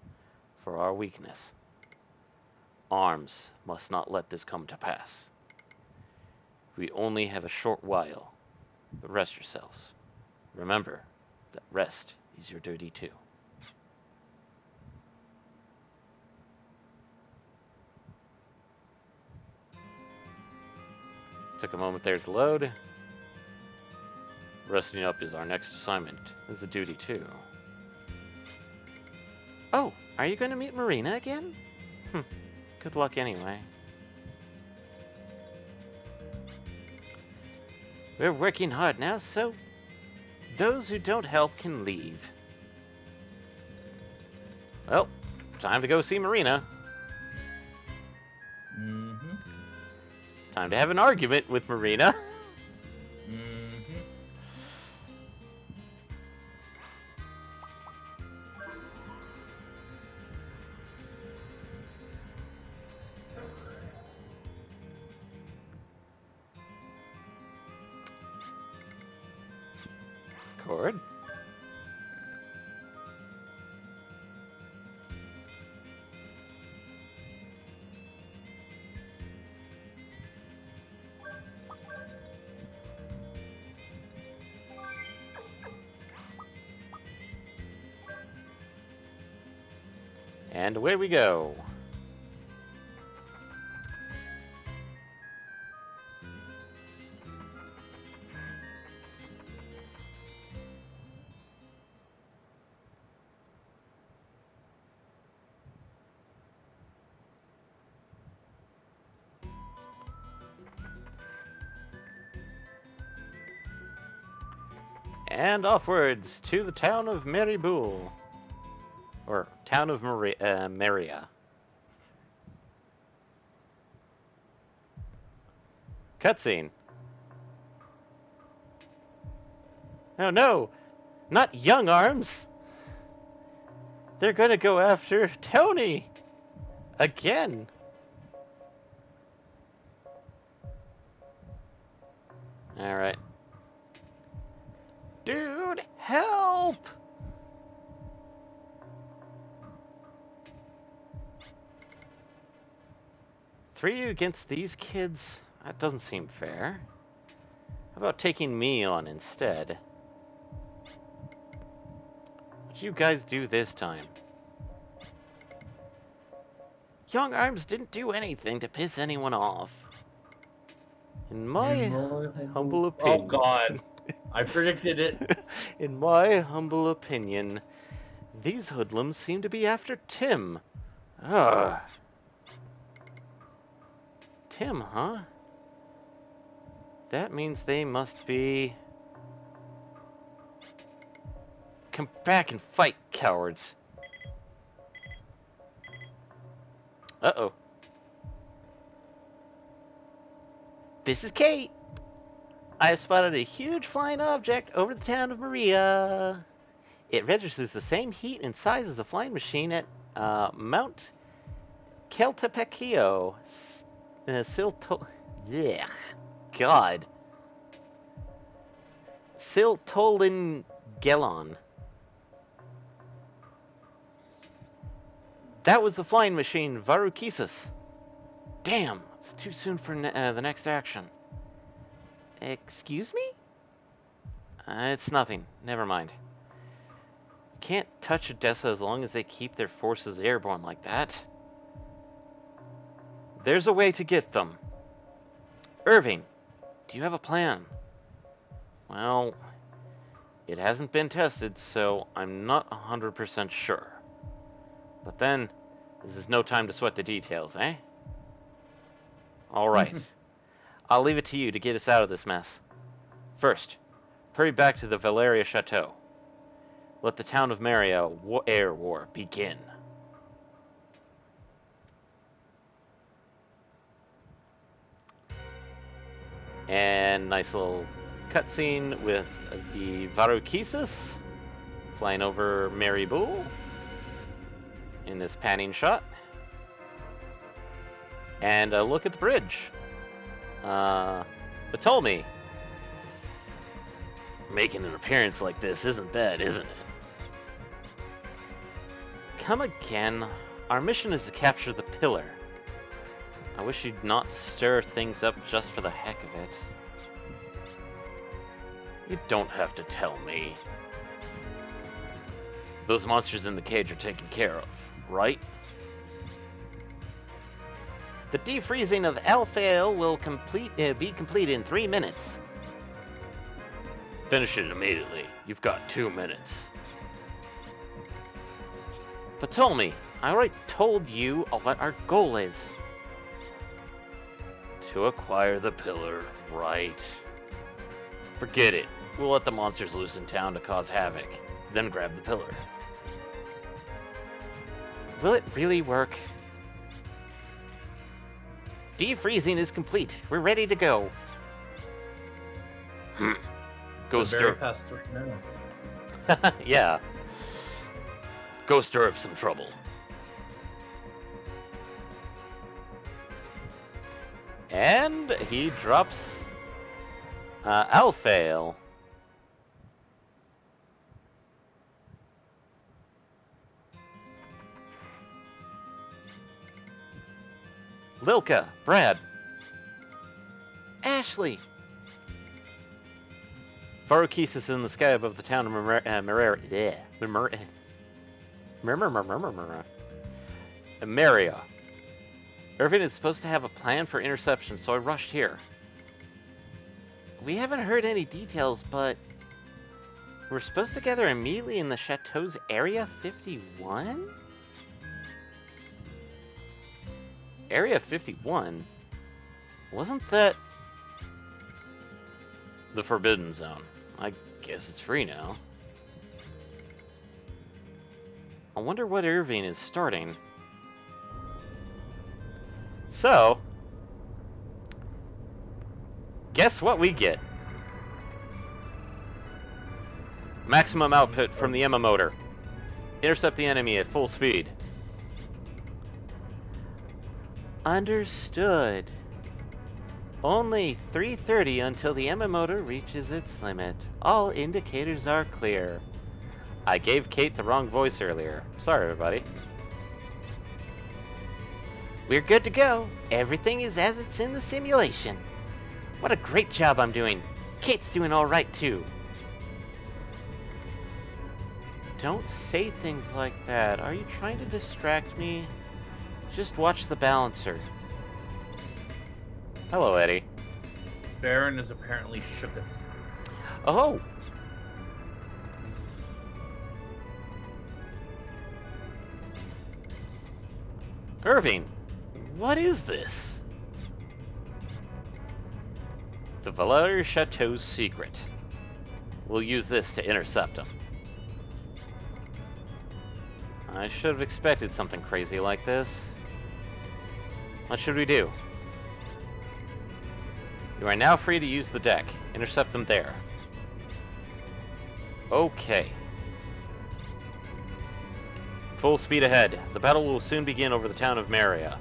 for our weakness. Arms must not let this come to pass. We only have a short while, but rest yourselves. Remember that rest is your duty too. Took a moment there to load. Resting up is our next assignment. Is a duty too. Oh, are you going to meet Marina again? Good luck anyway. We're working hard now, so those who don't help can leave. Well, time to go see Marina. Mm-hmm. Time to have an argument with Marina. Mm-hmm. Cord. And away we go. And offwards to the town of Mariboul. Or town of Maria. Cutscene. Oh no! Not Young Arms! They're gonna go after Tony! Again! Alright. Dude, help! Three against these kids? That doesn't seem fair. How about taking me on instead? What'd you guys do this time? Young Arms didn't do anything to piss anyone off. In my humble opinion... Oh God, I predicted it. In my humble opinion, these hoodlums seem to be after Tim. Ugh. Tim, huh? That means they must be... Come back and fight, cowards. Uh-oh. This is Kate. I have spotted a huge flying object over the town of Maria. It registers the same heat and size as the flying machine at Mount Keltepekio. Silto... Yeah. God. Siltolin Gelon. That was the flying machine, Varukisis. Damn, it's too soon for the next action. Excuse me? It's nothing. Never mind. Can't touch Odessa as long as they keep their forces airborne like that. There's a way to get them. Irving, do you have a plan? Well, it hasn't been tested, so I'm not 100% sure. But then, this is no time to sweat the details, eh? Alright. I'll leave it to you to get us out of this mess. First, hurry back to the Valeria Chateau. Let the town of Maria air war begin. And nice little cutscene with the Varukisis flying over Mary Bull in this panning shot. And a look at the bridge. Ptolemy. Making an appearance like this isn't bad, isn't it? Come again. Our mission is to capture the pillar. I wish you'd not stir things up just for the heck of it. You don't have to tell me. Those monsters in the cage are taken care of, right? The defreezing of Alphael will be complete in 3 minutes. Finish it immediately. You've got 2 minutes. Ptolemy, I already told you what our goal is. To acquire the pillar, right? Forget it. We'll let the monsters loose in town to cause havoc, then grab the pillar. Will it really work? Defreezing is complete. We're ready to go. Go The very stir. past 3 minutes. Yeah. Go stir up some trouble. And he drops Alphael. Lilka, Brad, Ashley. Varukisis in the sky above the town of Maria. Irving is supposed to have a plan for interception, so I rushed here. We haven't heard any details, but we're supposed to gather immediately in the chateau's Area 51? Area 51? Wasn't that the Forbidden Zone? I guess it's free now. I wonder what Irving is starting. So, guess what we get? Maximum output from the Emma motor. Intercept the enemy at full speed. Understood. Only 3:30 until the Emma motor reaches its limit. All indicators are clear. I gave Kate the wrong voice earlier. Sorry, everybody. We're good to go. Everything is as it's in the simulation. What a great job I'm doing. Kate's doing all right, too. Don't say things like that. Are you trying to distract me? Just watch the balancer. Hello, Eddie. Baron is apparently shooketh. Oh! Irving, what is this? The Valeria Chateau's secret. We'll use this to intercept him. I should have expected something crazy like this. What should we do? You are now free to use the deck. Intercept them there. Okay. Full speed ahead. The battle will soon begin over the town of Maria.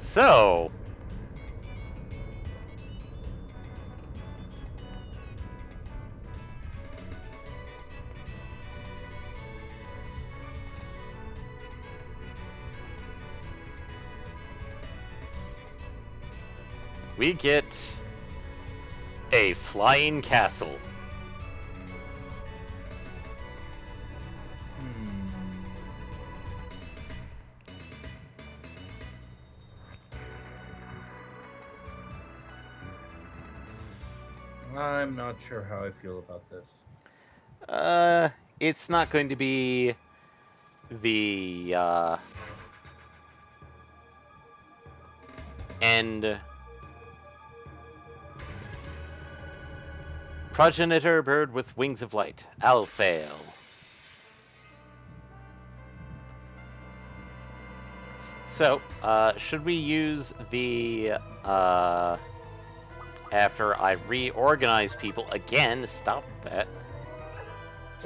So, we get a flying castle. I'm not sure how I feel about this. It's not going to be the end progenitor bird with wings of light. I'll fail. So, should we use the after I reorganize people again? Stop that.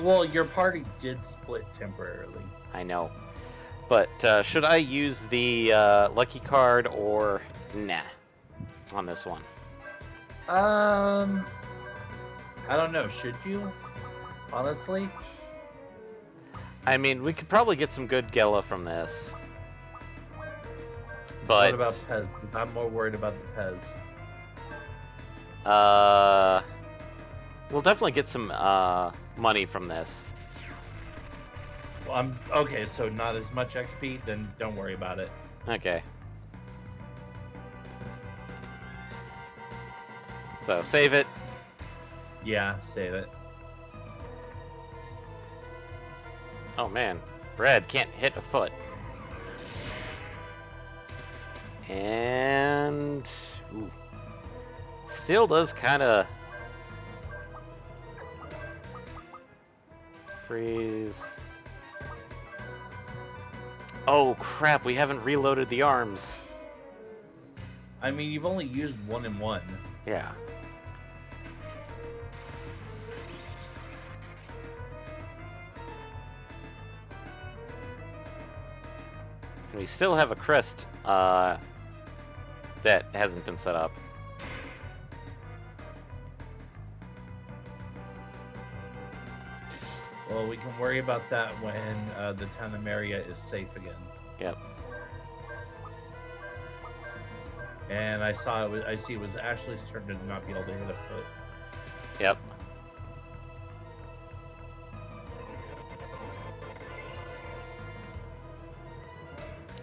Well, your party did split temporarily. I know. But should I use the lucky card or nah on this one? I don't know. Should you? Honestly? I mean, we could probably get some good Gela from this. But What about Pez? I'm more worried about the Pez. we'll definitely get some money from this. Well, okay, so not as much XP, then don't worry about it. Okay. So save it. Yeah, save it. Oh man, Brad can't hit a foot. And ooh, still does kind of freeze. Oh crap, we haven't reloaded the arms. I mean, you've only used 1 and 1. Yeah. And we still have a crest that hasn't been set up. Well, we can worry about that when the town of Maria is safe again. Yep. And I see it was Ashley starting to not be able to hit a foot. Yep.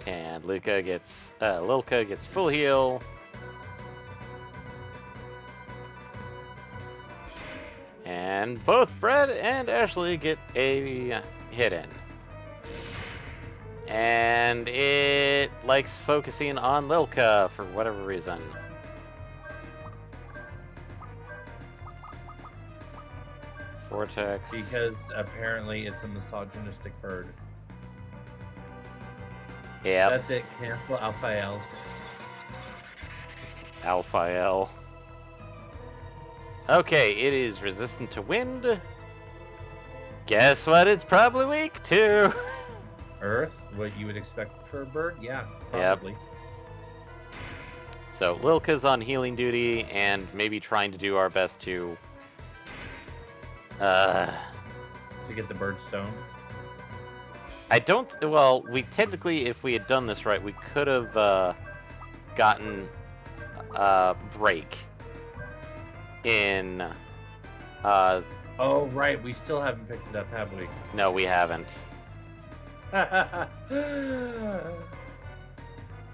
And Lilka gets full heal. And both Brad and Ashley get a hit in. And it likes focusing on Lilka for whatever reason. Vortex. Because apparently it's a misogynistic bird. Yep. That's it. Cancel Alphael. Alpha L. Okay, it is resistant to wind. Guess what? It's probably weak to. Earth, what you would expect for a bird? Yeah, probably. Yep. So Lilka's on healing duty and maybe trying to do our best to To get the bird stoned. I don't. Well, we technically, if we had done this right, we could have gotten break in. Oh right, we still haven't picked it up, have we? No, we haven't.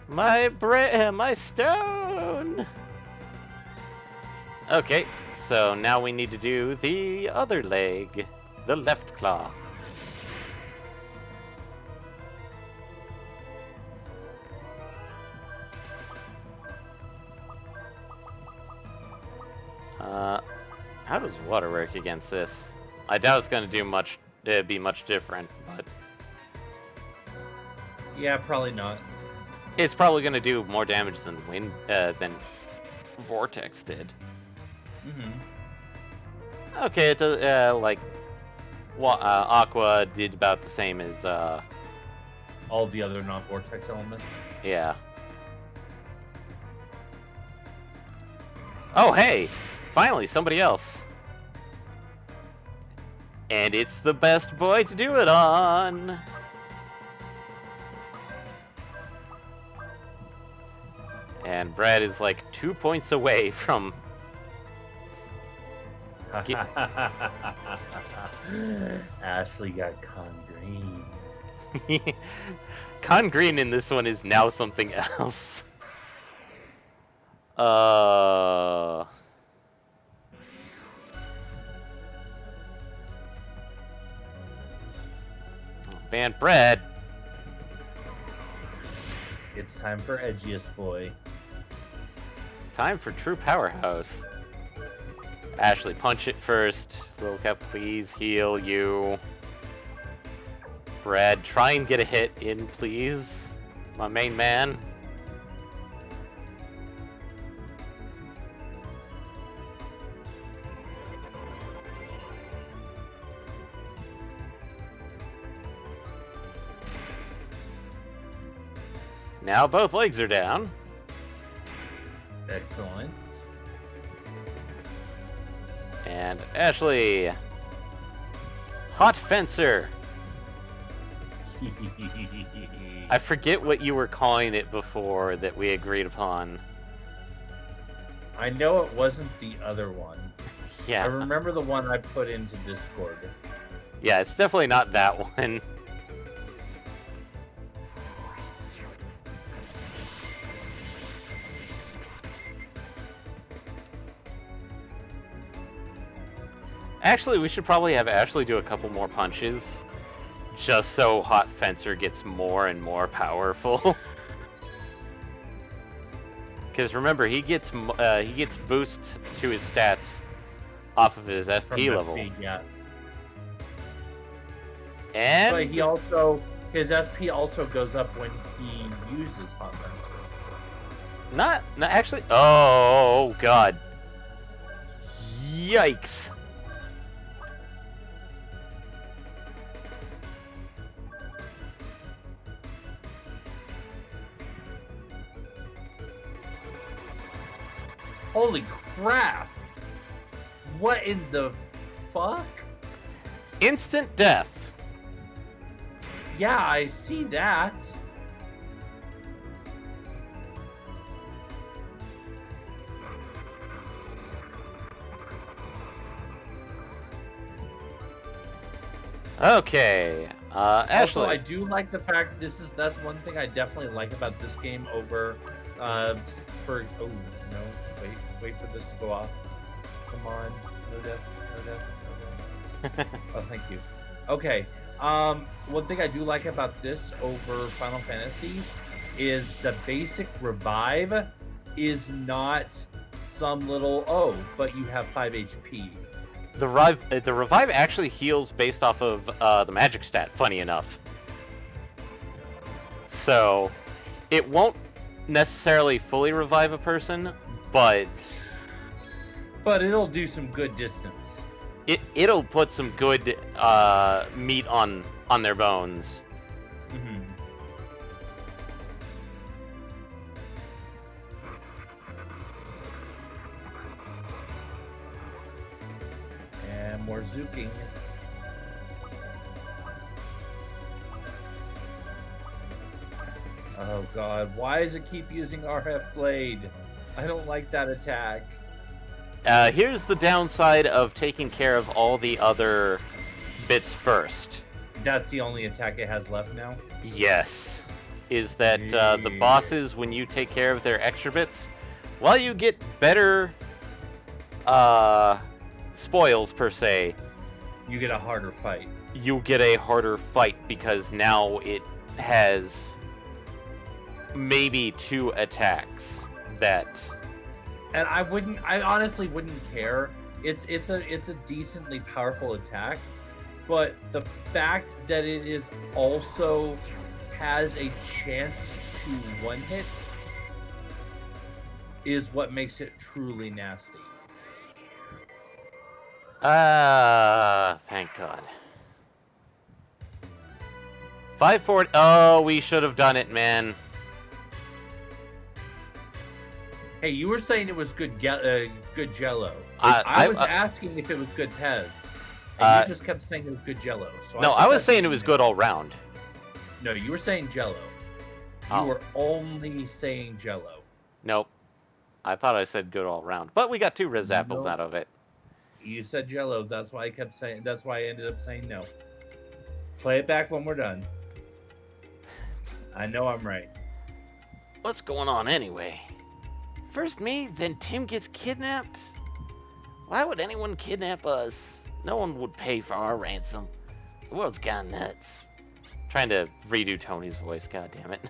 My stone. Okay, so now we need to do the other leg, the left claw. How does water work against this? I doubt it's going to do much. It'd be much different, but Yeah, probably not. it's probably going to do more damage than wind than Vortex did. Mm-hmm. Okay, it does. Like Aqua did about the same as, All the other non-vortex elements. yeah. Oh, hey! Finally, somebody else. And it's the best boy to do it on! And Brad is like 2 points away from... Ashley got con green. Con Green in this one is now something else. Man, Brad. It's time for edgiest boy. It's time for true powerhouse. Ashley, punch it first. Little Cap, please heal you. Brad, try and get a hit in, please. My main man. Now both legs are down. Excellent. And Ashley. Hot Fencer. I forget what you were calling it before that we agreed upon. I know it wasn't the other one. Yeah. I remember the one I put into Discord. Yeah, it's definitely not that one. Actually, we should probably have Ashley do a couple more punches, just so Hot Fencer gets more and more powerful. Because remember, he gets boost to his stats off of his SP level. SP, yeah. And But his SP also goes up when he uses Hot Fencer. not actually. Oh God! Yikes! Holy crap! What in the fuck? Instant death. Yeah, I see that. Okay, Also, Ashley. I do like the fact that's one thing I definitely like about this game over for oh no, wait for this to go off. Come on, no death. Oh, thank you. Okay. One thing I do like about this over Final Fantasies is the basic revive is not some little but you have 5 HP. The revive actually heals based off of the magic stat, funny enough. So, it won't necessarily fully revive a person, but it'll do some good distance. it'll put some good meat on their bones. Mm-hmm. And more zuking. Oh god, why does it keep using RF Blade? I don't like that attack. Here's the downside of taking care of all the other bits first. That's the only attack it has left now? Yes. Is that the bosses, when you take care of their extra bits, while you get better spoils per se, You get a harder fight. you get a harder fight because now it has maybe 2 attacks that And I honestly wouldn't care. It's a decently powerful attack, but the fact that it is also has a chance to one hit is what makes it truly nasty. thank God. 540. Oh, we should have done it, man. Hey, you were saying it was good Jello. I was asking if it was good Pez, and you just kept saying it was good Jello. So no, I was saying it was good all round. No, you were saying Jello. You were only saying Jello. Nope. I thought I said good all round, but we got 2 Riz apples out of it. You said Jello. That's why I kept saying. That's why I ended up saying no. Play it back when we're done. I know I'm right. What's going on anyway? First me, then Tim gets kidnapped? Why would anyone kidnap us? No one would pay for our ransom. The world's gone nuts. Trying to redo Tony's voice, god damn it.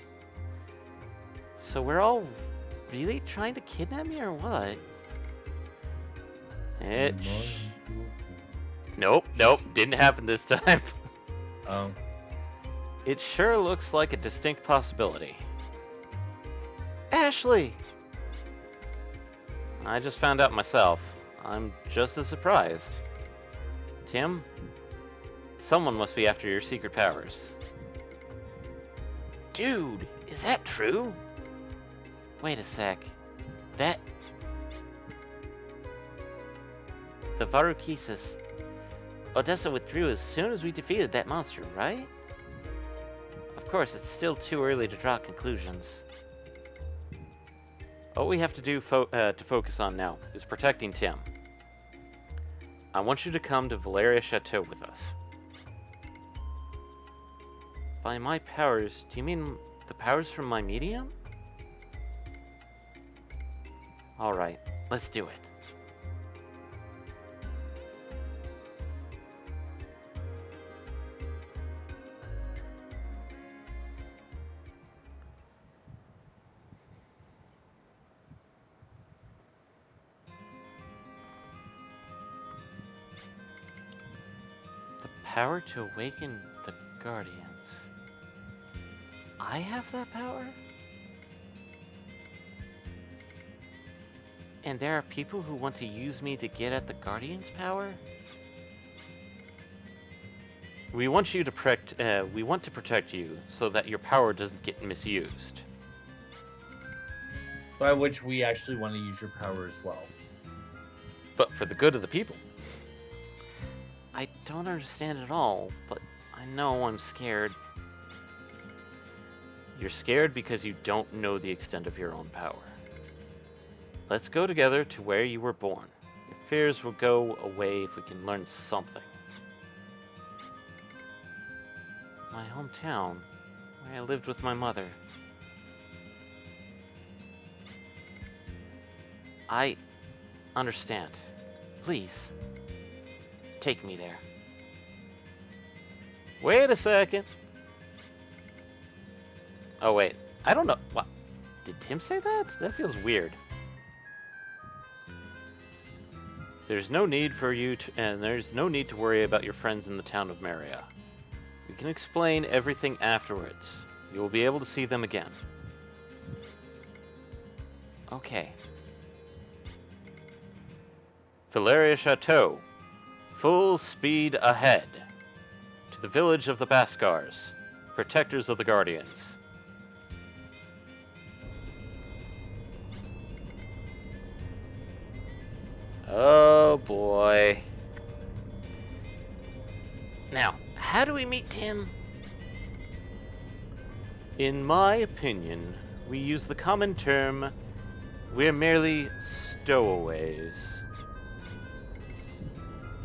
So we're all really trying to kidnap me or what? Nope, didn't happen this time. Oh. It sure looks like a distinct possibility. Ashley! I just found out myself. I'm just as surprised. Tim? Someone must be after your secret powers. Dude, is that true? Wait a sec. That... The Varukisis. Odessa withdrew as soon as we defeated that monster, right? Of course, it's still too early to draw conclusions. All we have to do to focus on now is protecting Tim. I want you to come to Valeria Chateau with us. By my powers, do you mean the powers from my medium? Alright, let's do it. Power to awaken the Guardians. I have that power? And there are people who want to use me to get at the Guardian's power? We want you to protect you so that your power doesn't get misused. By which we actually want to use your power as well. But for the good of the people. I don't understand at all, but I know I'm scared. You're scared because you don't know the extent of your own power. Let's go together to where you were born. Your fears will go away if we can learn something. My hometown, where I lived with my mother. I understand. Please. Take me there. Wait a second. Oh wait, I don't know. What? Did Tim say that? That feels weird. There's no need for you to, and there's no need to worry about your friends in the town of Maria. We can explain everything afterwards. You will be able to see them again. Okay. Valeria Chateau. Full speed ahead. To the village of the Baskars, protectors of the Guardians. Oh boy. Now, how do we meet Tim? In my opinion, we use the common term, we're merely stowaways.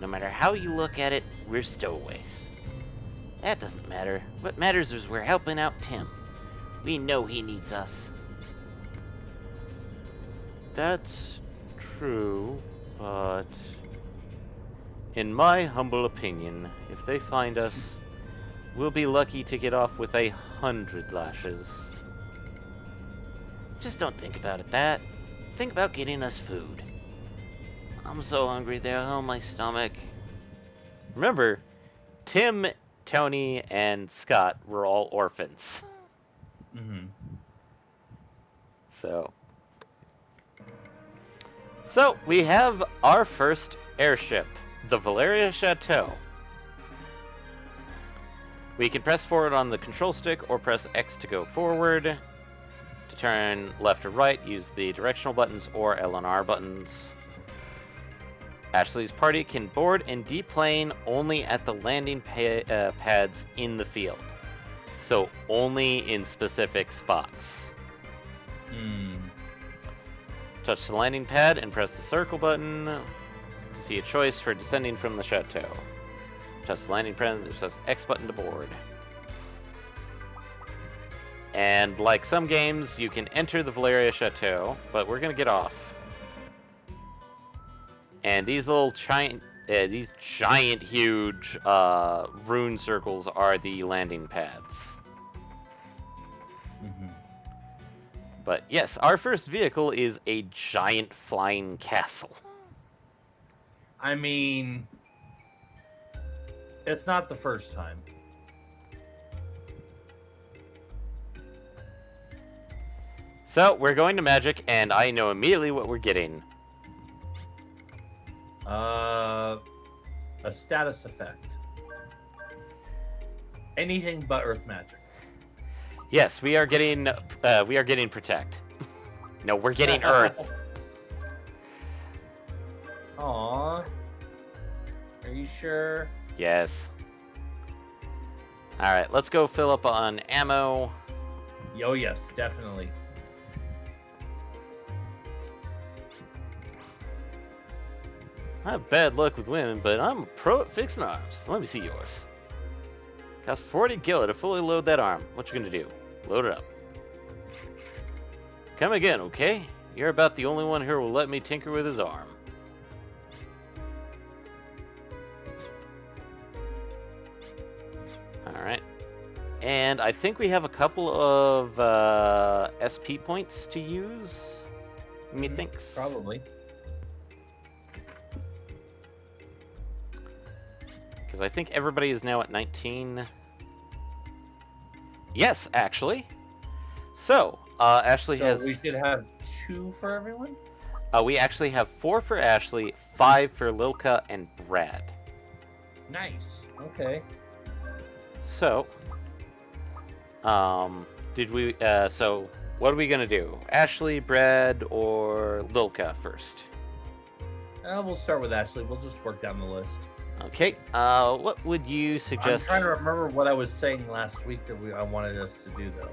No matter how you look at it, we're stowaways. That doesn't matter. What matters is we're helping out Tim. We know he needs us. That's true, but... in my humble opinion, if they find us, we'll be lucky to get off with 100 lashes. Just don't think about it that. Think about getting us food. I'm so hungry there, oh my stomach. Remember, Tim, Tony, and Scott were all orphans. Mm-hmm. So, we have our first airship, the Valeria Chateau. We can press forward on the control stick or press X to go forward. To turn left or right, use the directional buttons or L and R buttons. Ashley's party can board and deplane only at the landing pads in the field. So only in specific spots. Touch the landing pad and press the circle button to see a choice for descending from the chateau. Touch the landing pad and press X button to board. And like some games, you can enter the Valeria Chateau, but we're gonna get off. And these little giant, huge rune circles are the landing pads. But yes, our first vehicle is a giant flying castle. I mean, it's not the first time. So, we're going to Magic, and I know immediately what we're getting. A status effect. Anything but Earth Magic. Yes, we are getting Protect. No, we're getting Earth. Aww. Are you sure? Yes. Alright, let's go fill up on ammo. Oh yes, definitely. I have bad luck with women, but I'm a pro at fixing arms. Let me see yours. Costs 40 gil to fully load that arm. What you gonna do? Load it up. Come again, okay? You're about the only one here who will let me tinker with his arm. Alright. And I think we have a couple of SP points to use. Methinks. Probably. Because I think everybody is now at 19. Yes, actually. So, Ashley has... we should have 2 for everyone? we actually have 4 for Ashley, 5 for Lilka and Brad. Nice. Okay. So, did we, so, what are we gonna do? Ashley, Brad, or Lilka first? We'll start with Ashley. We'll just work down the list. Okay, what would you suggest? I'm trying to remember what I was saying last week that I wanted us to do, though.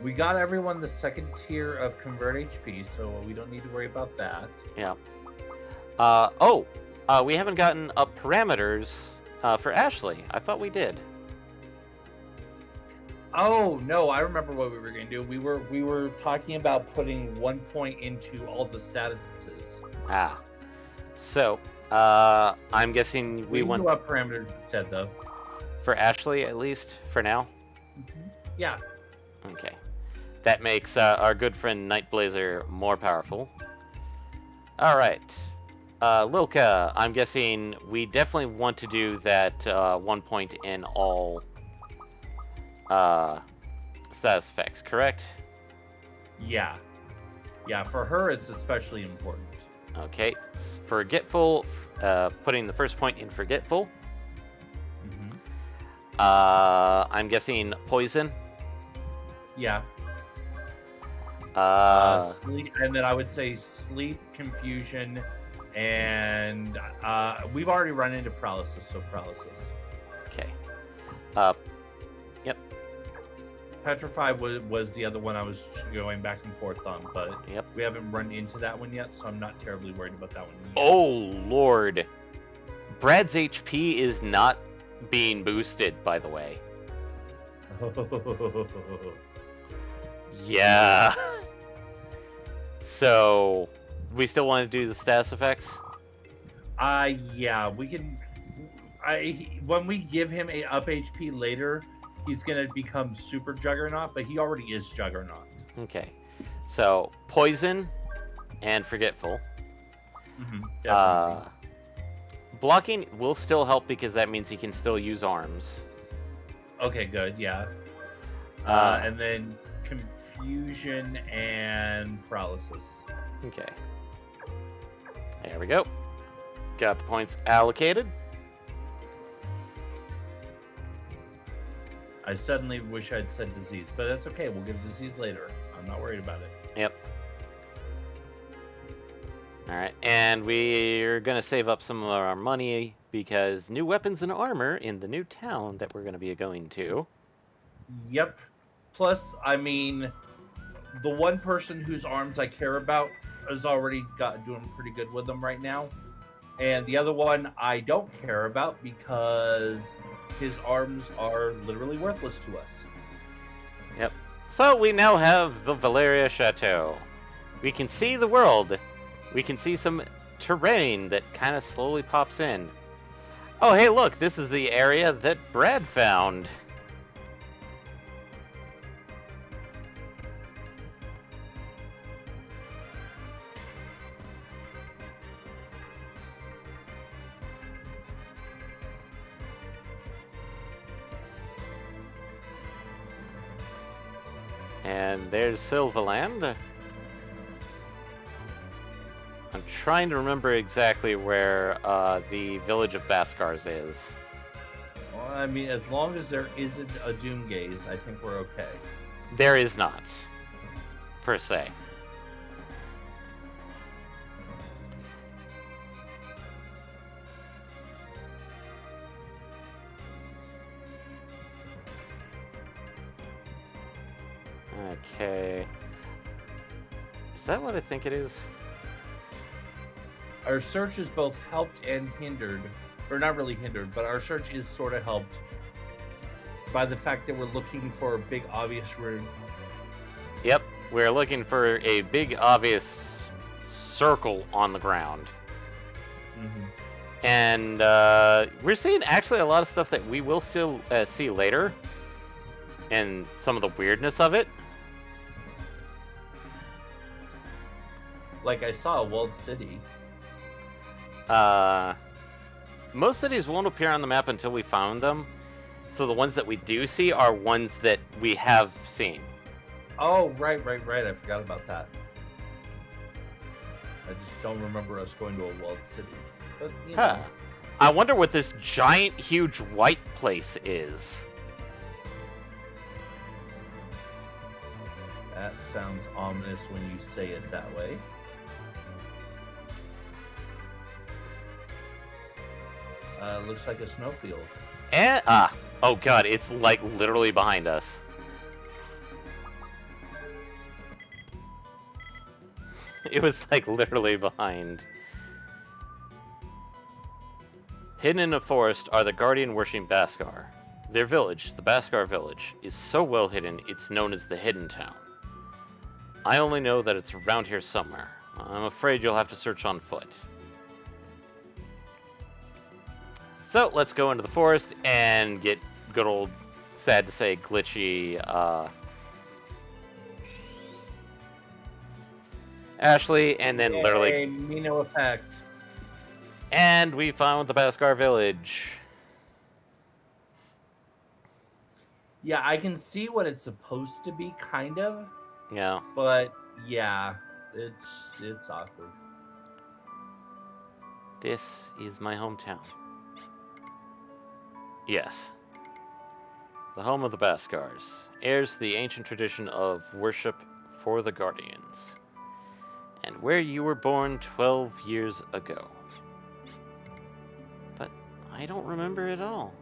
We got everyone the second tier of Convert HP, so we don't need to worry about that. Yeah. We haven't gotten up parameters for Ashley. I thought we did. Oh no, I remember what we were going to do. We were talking about putting 1 point into all the statuses. Ah. So, I'm guessing we want do up parameters instead, though. For Ashley, at least for now. Yeah. Okay. That makes our good friend Nightblazer more powerful. All right. Lilka, I'm guessing we definitely want to do that 1 point in all status effects, correct? Yeah. Yeah, for her it's especially important. Okay. Forgetful, putting the first point in Forgetful. I'm guessing Poison. Yeah. Sleep, and then I would say Sleep, Confusion, and we've already run into Paralysis, so Paralysis. Okay. Yep. Petrify was the other one I was going back and forth on, but yep. We haven't run into that one yet, so I'm not terribly worried about that one yet. Oh, Lord. Brad's HP is not being boosted, by the way. Yeah. So, we still want to do the status effects? Yeah, we can. When we give him a up HP later, he's gonna become Super Juggernaut, but he already is Juggernaut. Okay. So, Poison and Forgetful. Definitely. Blocking will still help because that means he can still use arms. Okay, good, yeah. And then Confusion and Paralysis. Okay. There we go. Got the points allocated. I suddenly wish I'd said disease, but that's okay. We'll get disease later. I'm not worried about it. Yep. Alright, and we're going to save up some of our money because new weapons and armor in the new town that we're going to be going to. Yep. Plus, I mean, the one person whose arms I care about is already doing pretty good with them right now. And the other one I don't care about because his arms are literally worthless to us. Yep. So we now have the Valeria Chateau. We can see the world. We can see some terrain that kind of slowly pops in. Oh, hey, look, this is the area that Brad found. And there's Silvaland. I'm trying to remember exactly where the village of Baskars is. Well, I mean, as long as there isn't a Doomgaze, I think we're okay. There is not, per se. Okay. Is that what I think it is? Our search is both helped and hindered, or not really hindered, but our search is sort of helped by the fact that we're looking for a big obvious rune. Yep, we're looking for a big obvious circle on the ground. Mm-hmm. And we're seeing actually a lot of stuff that we will still see later. And some of the weirdness of it. Like I saw a walled city. Most cities won't appear on the map until we found them. So the ones that we do see are ones that we have seen. Oh, right. I forgot about that. I just don't remember us going to a walled city. But, you know. I wonder what this giant, huge white place is. That sounds ominous when you say it that way. Looks like a snowfield. And, oh god, it's like literally behind us. It was like literally behind. Hidden in a forest are the Guardian worshipping Baskar. Their village, the Baskar village, is so well hidden it's known as the Hidden Town. I only know that it's around here somewhere. I'm afraid you'll have to search on foot. So, let's go into the forest and get good old, sad to say, glitchy, Ashley, and then literally... Me no effect. And we found the Baskar village. Yeah, I can see what it's supposed to be, kind of. Yeah. But, yeah, it's awkward. This is my hometown. Yes. The home of the Baskars, heirs to the ancient tradition of worship for the Guardians. And where you were born 12 years ago. But I don't remember it all.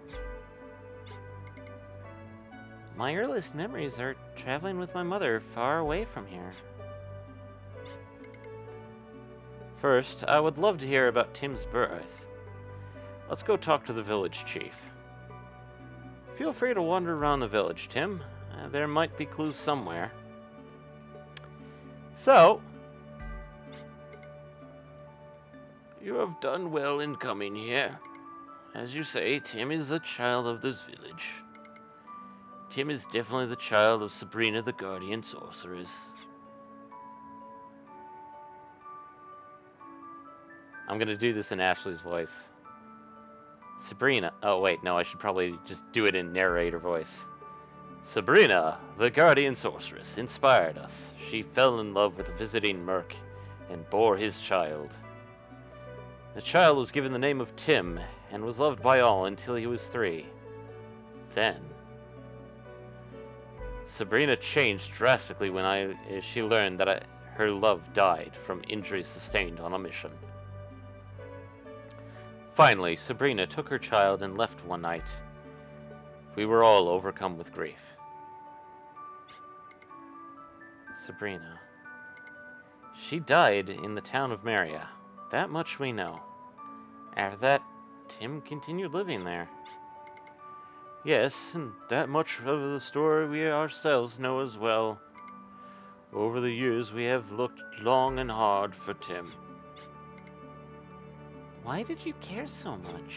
My earliest memories are traveling with my mother far away from here. First, I would love to hear about Tim's birth. Let's go talk to the village chief. Feel free to wander around the village, Tim. There might be clues somewhere. So, you have done well in coming here. As you say, Tim is a child of this village. Tim is definitely the child of Sabrina the Guardian Sorceress. I'm gonna do this in Ashley's voice. Sabrina. Oh, wait, no, I should probably just do it in narrator voice. Sabrina, the Guardian Sorceress, inspired us. She fell in love with a visiting merc and bore his child. The child was given the name of Tim and was loved by all until he was 3. Then, Sabrina changed drastically when she learned that her love died from injuries sustained on a mission. Finally, Sabrina took her child and left one night. We were all overcome with grief. Sabrina. She died in the town of Maria. That much we know. After that, Tim continued living there. Yes, and that much of the story we ourselves know as well. Over the years, we have looked long and hard for Tim. Why did you care so much?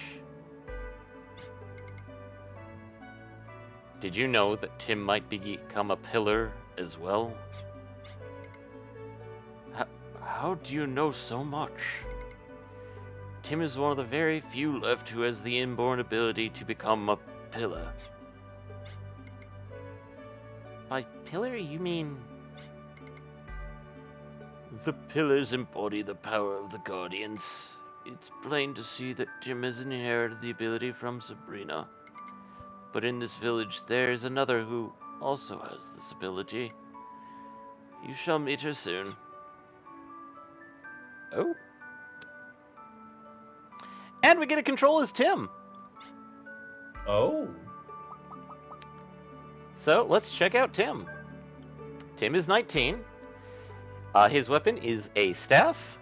Did you know that Tim might become a pillar as well? How do you know so much? Tim is one of the very few left who has the inborn ability to become a pillar. By pillar, you mean... The pillars embody the power of the Guardians. It's plain to see that Tim has inherited the ability from Sabrina. But in this village there is another who also has this ability. You shall meet her soon. Oh. And we get to control as Tim. Oh. So let's check out Tim. Tim is 19. His weapon is a staff.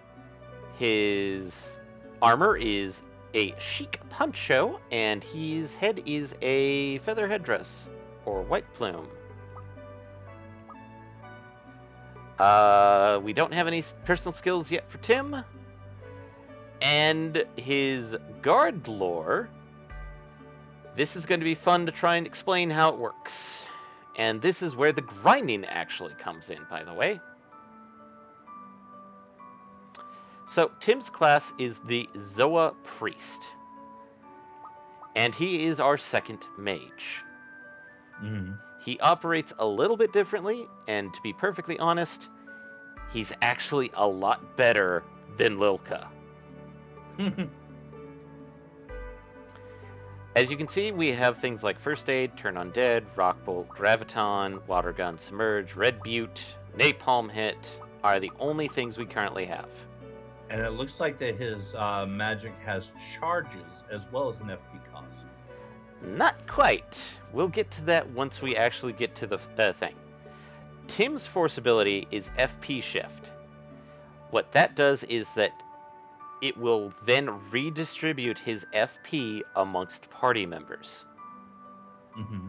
His armor is a chic poncho, and his head is a feather headdress, or white plume. We don't have any personal skills yet for Tim. And his guard lore, this is going to be fun to try and explain how it works. And this is where the grinding actually comes in, by the way. So, Tim's class is the Zoa Priest. And he is our second mage. Mm-hmm. He operates a little bit differently, and to be perfectly honest, he's actually a lot better than Lilka. As you can see, we have things like First Aid, Turn Undead, Rock Bolt, Graviton, Water Gun, Submerge, Red Butte, Napalm Hit are the only things we currently have. And it looks like that his magic has charges as well as an FP cost. Not quite. We'll get to that once we actually get to the thing. Tim's force ability is FP Shift. What that does is that it will then redistribute his FP amongst party members. Mm-hmm.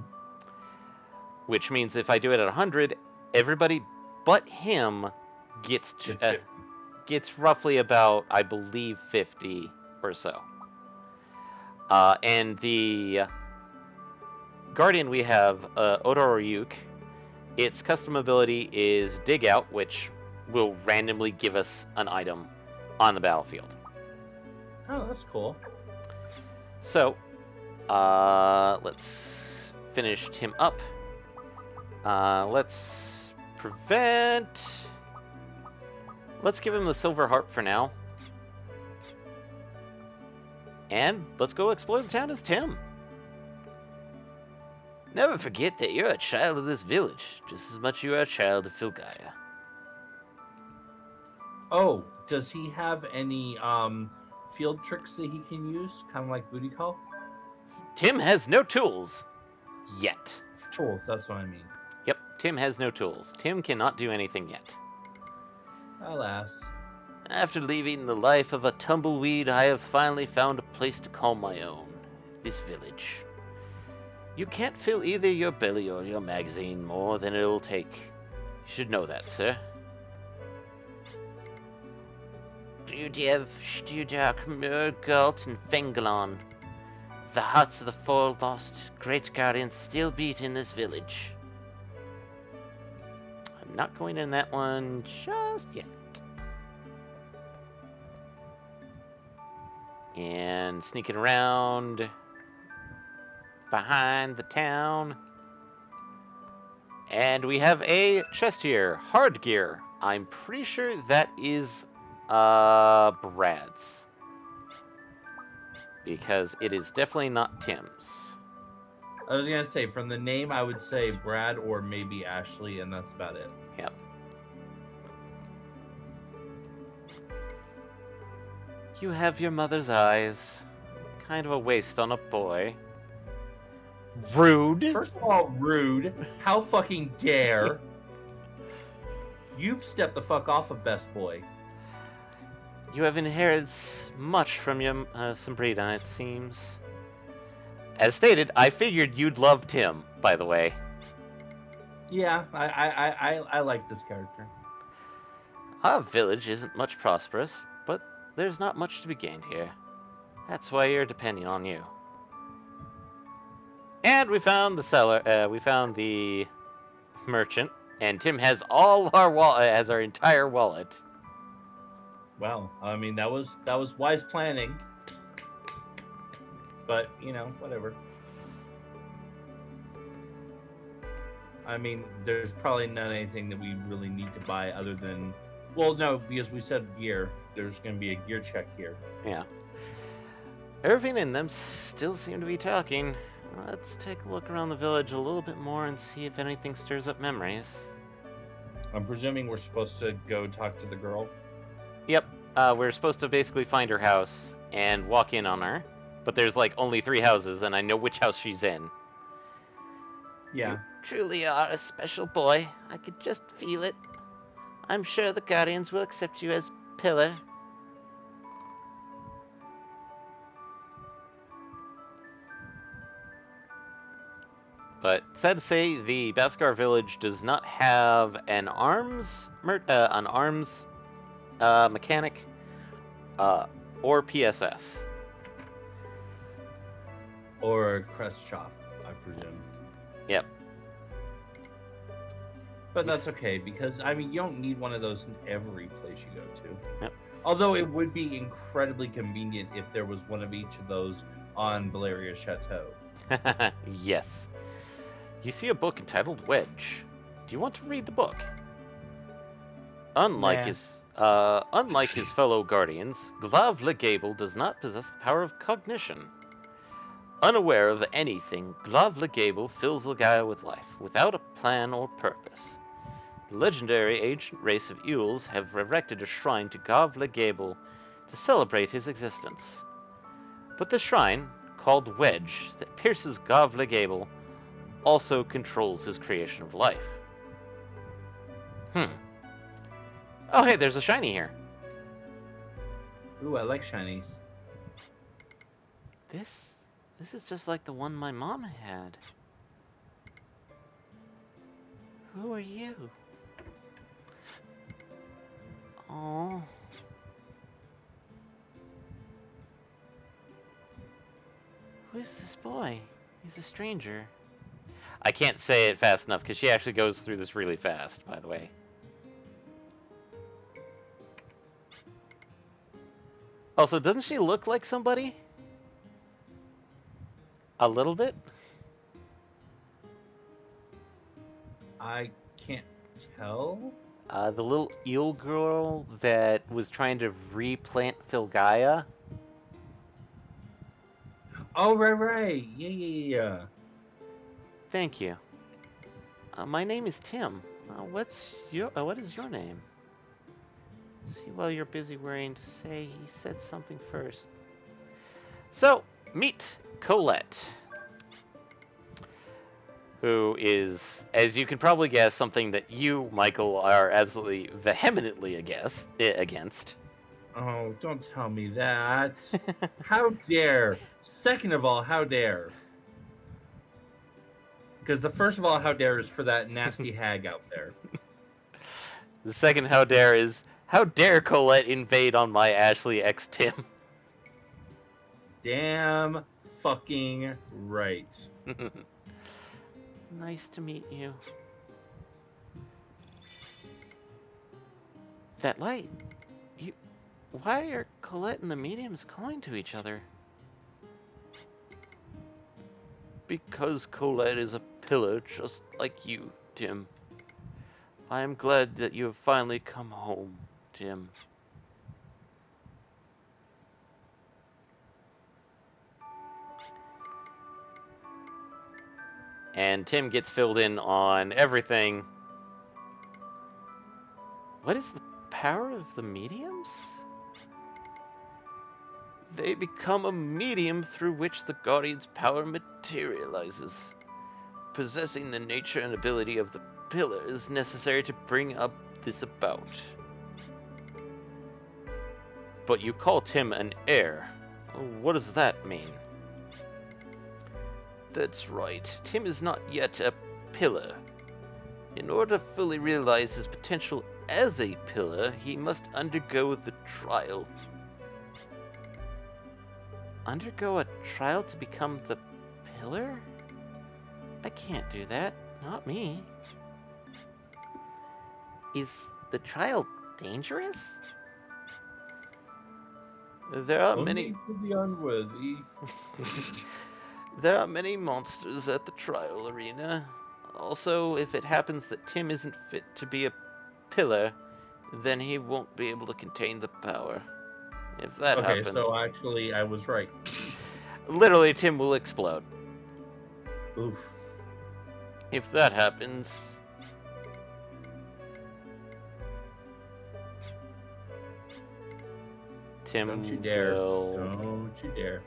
Which means if I do it at 100, everybody but him gets roughly about, I believe, 50 or so. And the Guardian we have, Odoryuk, its custom ability is Dig Out, which will randomly give us an item on the battlefield. Oh, that's cool. So, let's finish Tim up. Let's prevent... Let's give him the Silver Harp for now. And let's go explore the town as Tim. Never forget that you're a child of this village, just as much you are a child of Filgaia. Oh, does he have any field tricks that he can use? Kind of like Booty Call? Tim has no tools. Yet. Tools, that's what I mean. Yep, Tim has no tools. Tim cannot do anything yet. Alas. After leaving the life of a tumbleweed, I have finally found a place to call my own. This village. You can't fill either your belly or your magazine more than it'll take. You should know that, sir. Drudev, Studark, Murgalt, and Vengalon. The hearts of the four lost great guardians still beat in this village. I'm not going in that one just yet. And sneaking around behind the town. And we have a chest here. Hard gear. I'm pretty sure that is Brad's. Because it is definitely not Tim's. I was gonna say, from the name, I would say Brad or maybe Ashley, and that's about it. Yep. You have your mother's eyes. Kind of a waste on a boy. Rude. First of all, rude. How fucking dare? You've stepped the fuck off of Best Boy. You have inherited much from your Sombrita, it seems. As stated, I figured you'd love Tim, by the way. Yeah, I like this character. Our village isn't much prosperous, but there's not much to be gained here. That's why you're depending on you. And we found the seller, we found the merchant, and Tim has all our has our entire wallet. Well, I mean that was wise planning. But, you know, whatever. I mean, there's probably not anything that we really need to buy other than... Well, no, because we said gear. There's going to be a gear check here. Yeah. Irving and them still seem to be talking. Let's take a look around the village a little bit more and see if anything stirs up memories. I'm presuming we're supposed to go talk to the girl? Yep. We're supposed to basically find her house and walk in on her. But there's like only 3 houses, and I know which house she's in. Yeah. You truly are a special boy. I could just feel it. I'm sure the Guardians will accept you as Pillar. But sad to say, the Baskar village does not have an arms mechanic or PSS. Or a crest shop, I presume. Yep. But that's okay, because, I mean, you don't need one of those in every place you go to. Yep. Although it would be incredibly convenient if there was one of each of those on Valeria Chateau. Yes. You see a book entitled Wedge. Do you want to read the book? Unlike his fellow guardians, Glav Legable does not possess the power of cognition. Unaware of anything, Glav Legable fills Legaia with life, without a plan or purpose. The legendary ancient race of Euls have erected a shrine to Glav Legable to celebrate his existence. But the shrine, called Wedge, that pierces Glav Legable, also controls his creation of life. Oh hey, there's a shiny here. Ooh, I like shinies. This is just like the one my mom had. Who are you? Oh. Who's this boy? He's a stranger. I can't say it fast enough because she actually goes through this really fast, by the way. Also, doesn't she look like somebody? A little bit? I can't tell. The little eel girl that was trying to replant Filgaia. Oh, right. Yeah. Thank you. My name is Tim. What is your name? See, while you're busy worrying to say, he said something first. So, meet Colette. Who is, as you can probably guess, something that you, Michael, are absolutely vehemently against. Oh, don't tell me that. How dare. Second of all, how dare. Because the first of all, how dare is for that nasty hag out there. The second how dare is, how dare Colette invade on my Ashley X Tim? Damn fucking right. Nice to meet you. That light. Why are Colette and the mediums calling to each other? Because Colette is a pillar just like you, Tim. I am glad that you have finally come home, Tim. And Tim gets filled in on everything. What is the power of the mediums? They become a medium through which the Guardian's power materializes. Possessing the nature and ability of the pillar is necessary to bring up this about. But you call Tim an heir. What does that mean? That's right. Tim is not yet a pillar. In order to fully realize his potential as a pillar, he must undergo the trial. Undergo a trial to become the pillar? I can't do that. Not me. Is the trial dangerous? There are many... to the unworthy. There are many monsters at the trial arena. Also, if it happens that Tim isn't fit to be a pillar, then he won't be able to contain the power. If that happens... Okay, so actually, I was right. Literally, Tim will explode. Oof. If that happens... Tim Don't you dare. will... Don't you dare.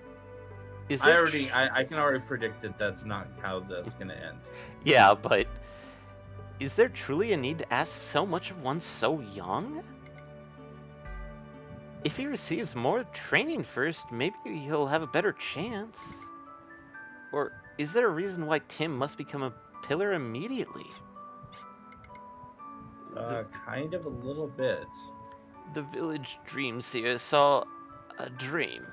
Is I there I can already predict that that's not how that's going to end. Yeah, but... Is there truly a need to ask so much of one so young? If he receives more training first, maybe he'll have a better chance. Or is there a reason why Tim must become a pillar immediately? Kind of a little bit. The village Dreamseer saw a dream.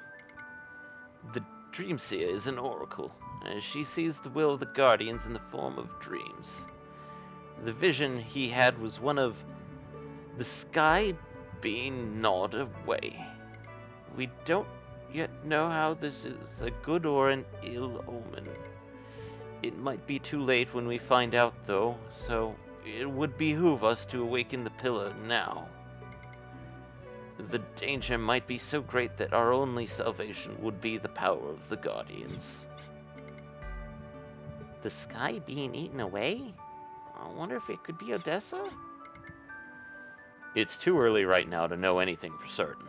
The Dreamseer is an oracle, and she sees the will of the Guardians in the form of dreams. The vision he had was one of the sky being gnawed away. We don't yet know how this is a good or an ill omen. It might be too late when we find out, though, so it would behoove us to awaken the pillar now. The danger might be so great that our only salvation would be the power of the Guardians. The sky being eaten away? I wonder if it could be Odessa? It's too early right now to know anything for certain.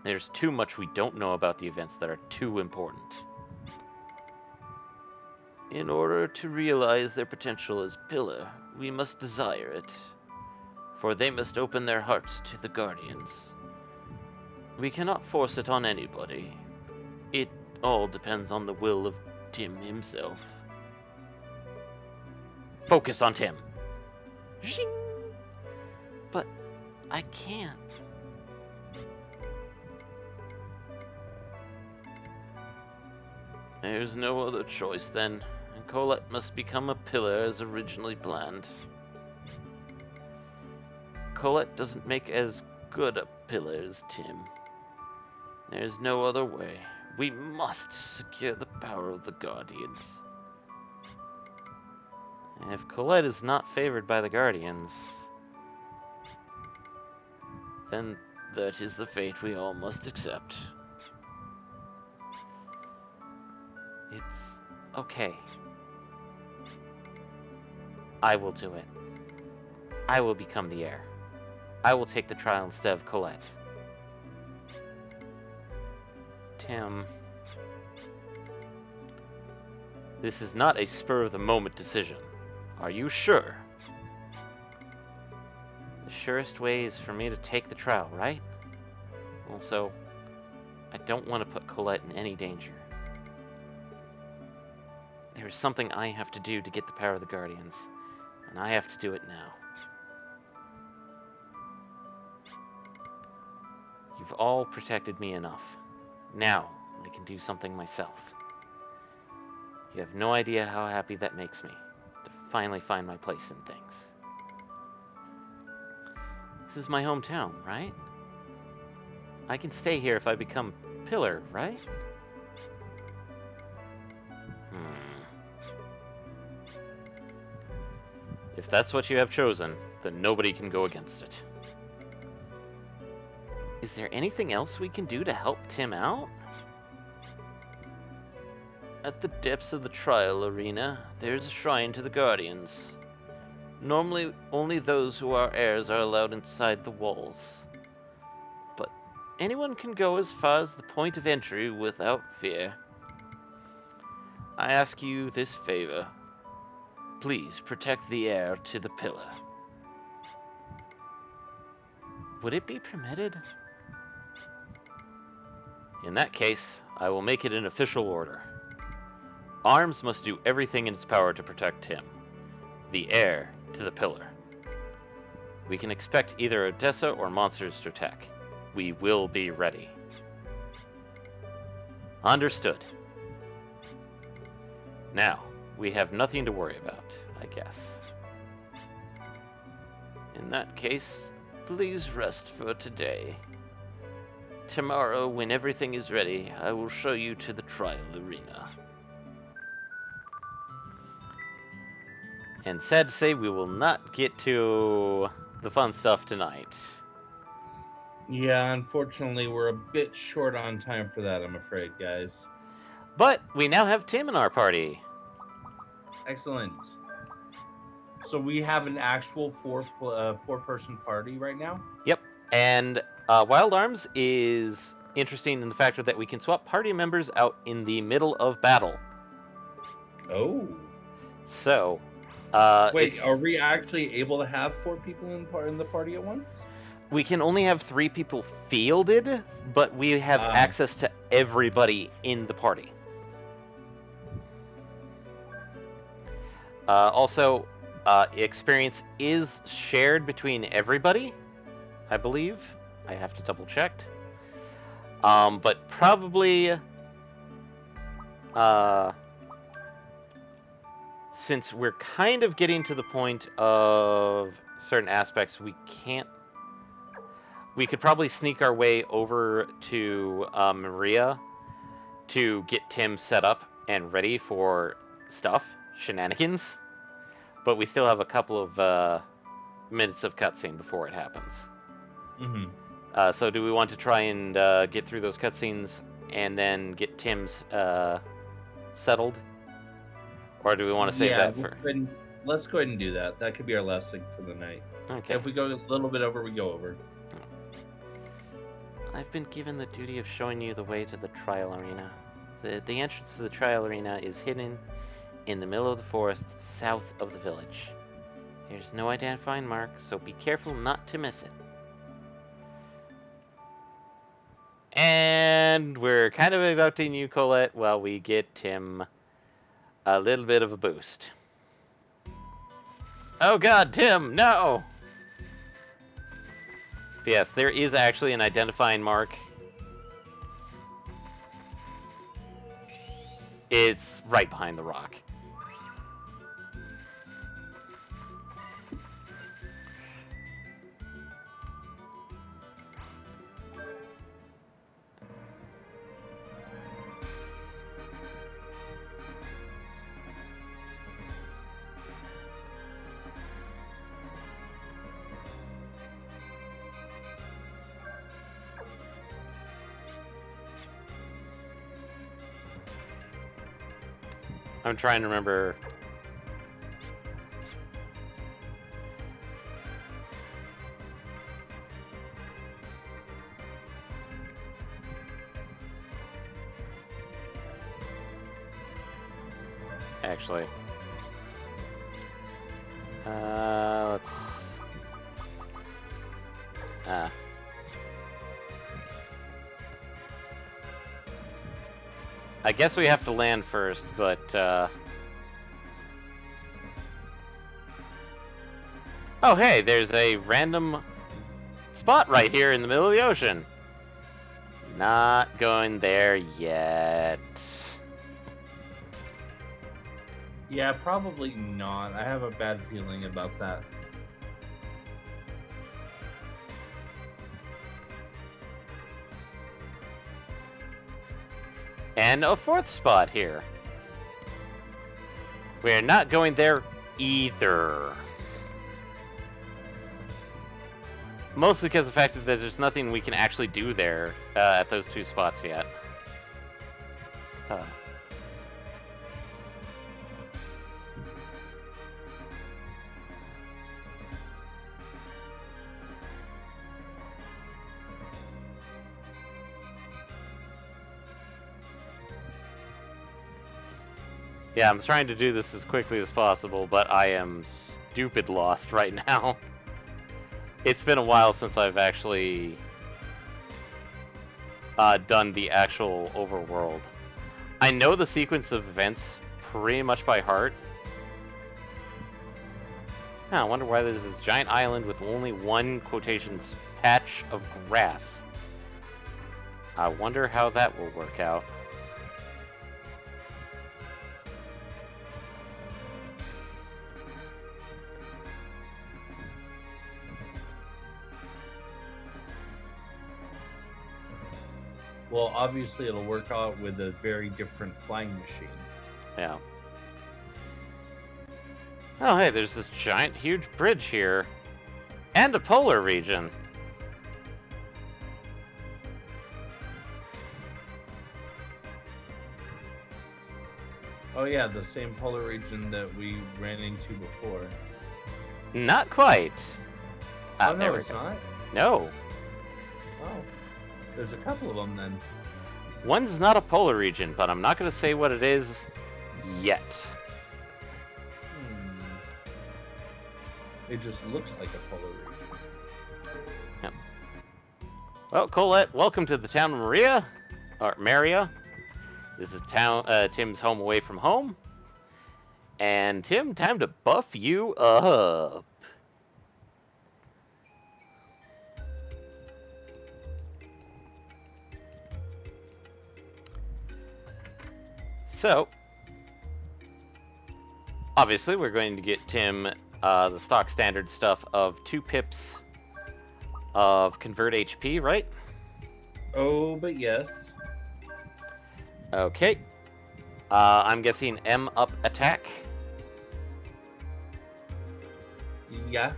There's too much we don't know about the events that are too important. In order to realize their potential as pillar, we must desire it. For they must open their hearts to the Guardians. We cannot force it on anybody. It all depends on the will of Tim himself. Focus on Tim. Zing! But I can't. There's no other choice then, and Colette must become a pillar as originally planned. Colette doesn't make as good a pillar as Tim. There's no other way. We must secure the power of the Guardians. And if Colette is not favored by the Guardians, then that is the fate we all must accept. It's okay. I will do it. I will become the heir. I will take the trial instead of Colette. Tim. This is not a spur-of-the-moment decision. Are you sure? The surest way is for me to take the trial, right? Also, I don't want to put Colette in any danger. There is something I have to do to get the power of the Guardians, and I have to do it now. You've all protected me enough. Now, I can do something myself. You have no idea how happy that makes me, to finally find my place in things. This is my hometown, right? I can stay here if I become pillar, right? If that's what you have chosen, then nobody can go against it. Is there anything else we can do to help Tim out? At the depths of the trial arena, there is a shrine to the Guardians. Normally, only those who are heirs are allowed inside the walls. But anyone can go as far as the point of entry without fear. I ask you this favor. Please protect the heir to the pillar. Would it be permitted? In that case, I will make it an official order. Arms must do everything in its power to protect him, the heir to the pillar. We can expect either Odessa or monsters to attack. We will be ready. Understood. Now, we have nothing to worry about, I guess. In that case, please rest for today. Tomorrow, when everything is ready, I will show you to the trial arena. And sad to say, we will not get to the fun stuff tonight. Yeah, unfortunately, we're a bit short on time for that, I'm afraid, guys. But we now have Tim in our party. Excellent. So we have an actual four-person party right now? Yep. And Wild Arms is interesting in the factor that we can swap party members out in the middle of battle. Oh. So... wait, are we actually able to have 4 people in the party at once? We can only have 3 people fielded, but we have access to everybody in the party. Also, experience is shared between everybody, I believe. I have to double check. But probably... since we're kind of getting to the point of certain aspects, we could probably sneak our way over to Maria to get Tim set up and ready for shenanigans. But we still have a couple of minutes of cutscene before it happens. Mm-hmm. So do we want to try and get through those cutscenes and then get Tim's settled? Or do we want to save that for... Let's go ahead and do that. That could be our last thing for the night. Okay. If we go a little bit over, we go over. I've been given the duty of showing you the way to the trial arena. The entrance to the trial arena is hidden in the middle of the forest, south of the village. There's no identifying mark, so be careful not to miss it. And we're kind of abducting you, Colette, while we get Tim a little bit of a boost. Oh god, Tim, no! Yes, there is actually an identifying mark. It's right behind the rock. I'm trying to remember. Actually. Let's... I guess we have to land first, but, oh, hey, there's a random spot right here in the middle of the ocean. Not going there yet. Yeah, probably not. I have a bad feeling about that. And a 4th spot here. We're not going there either. Mostly because of the fact that there's nothing we can actually do there at those 2 spots yet. Yeah, I'm trying to do this as quickly as possible, but I am stupid lost right now. It's been a while since I've actually done the actual overworld. I know the sequence of events pretty much by heart. I wonder why there's this giant island with only one quotations patch of grass. I wonder how that will work out. Well, obviously it'll work out with a very different flying machine. Yeah. Oh, hey, there's this giant, huge bridge here. And a polar region. Oh yeah, the same polar region that we ran into before. Not quite. Oh no, there we it's go. not? No. Oh. There's a couple of them then. One's not a polar region, but I'm not going to say what it is yet. It just looks like a polar region. Yep. Well, Colette, welcome to the town of Maria. Or Maria. This is Tim's home away from home. And Tim, time to buff you up. So, obviously we're going to get Tim the stock standard stuff of 2 pips of convert HP, right? Oh, but yes. Okay. I'm guessing M up attack. Yeah.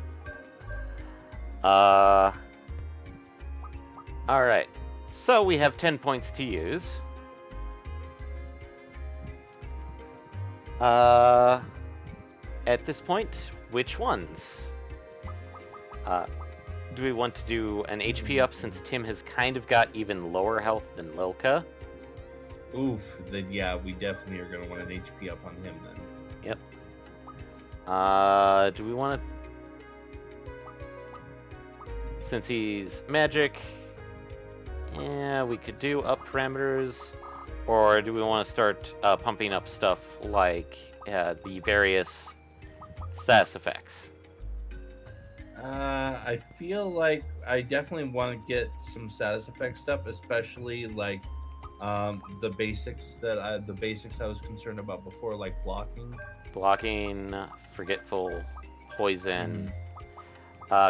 Alright. So we have 10 points to use. At this point, which ones? Do we want to do an HP up since Tim has kind of got even lower health than Lilka? Oof, then yeah, we definitely are going to want an HP up on him then. Yep. Do we want to... Since he's magic... Yeah, we could do up parameters. Or do we want to start pumping up stuff like the various status effects? I feel like I definitely want to get some status effect stuff, especially like the basics I was concerned about before, like Blocking, forgetful, poison,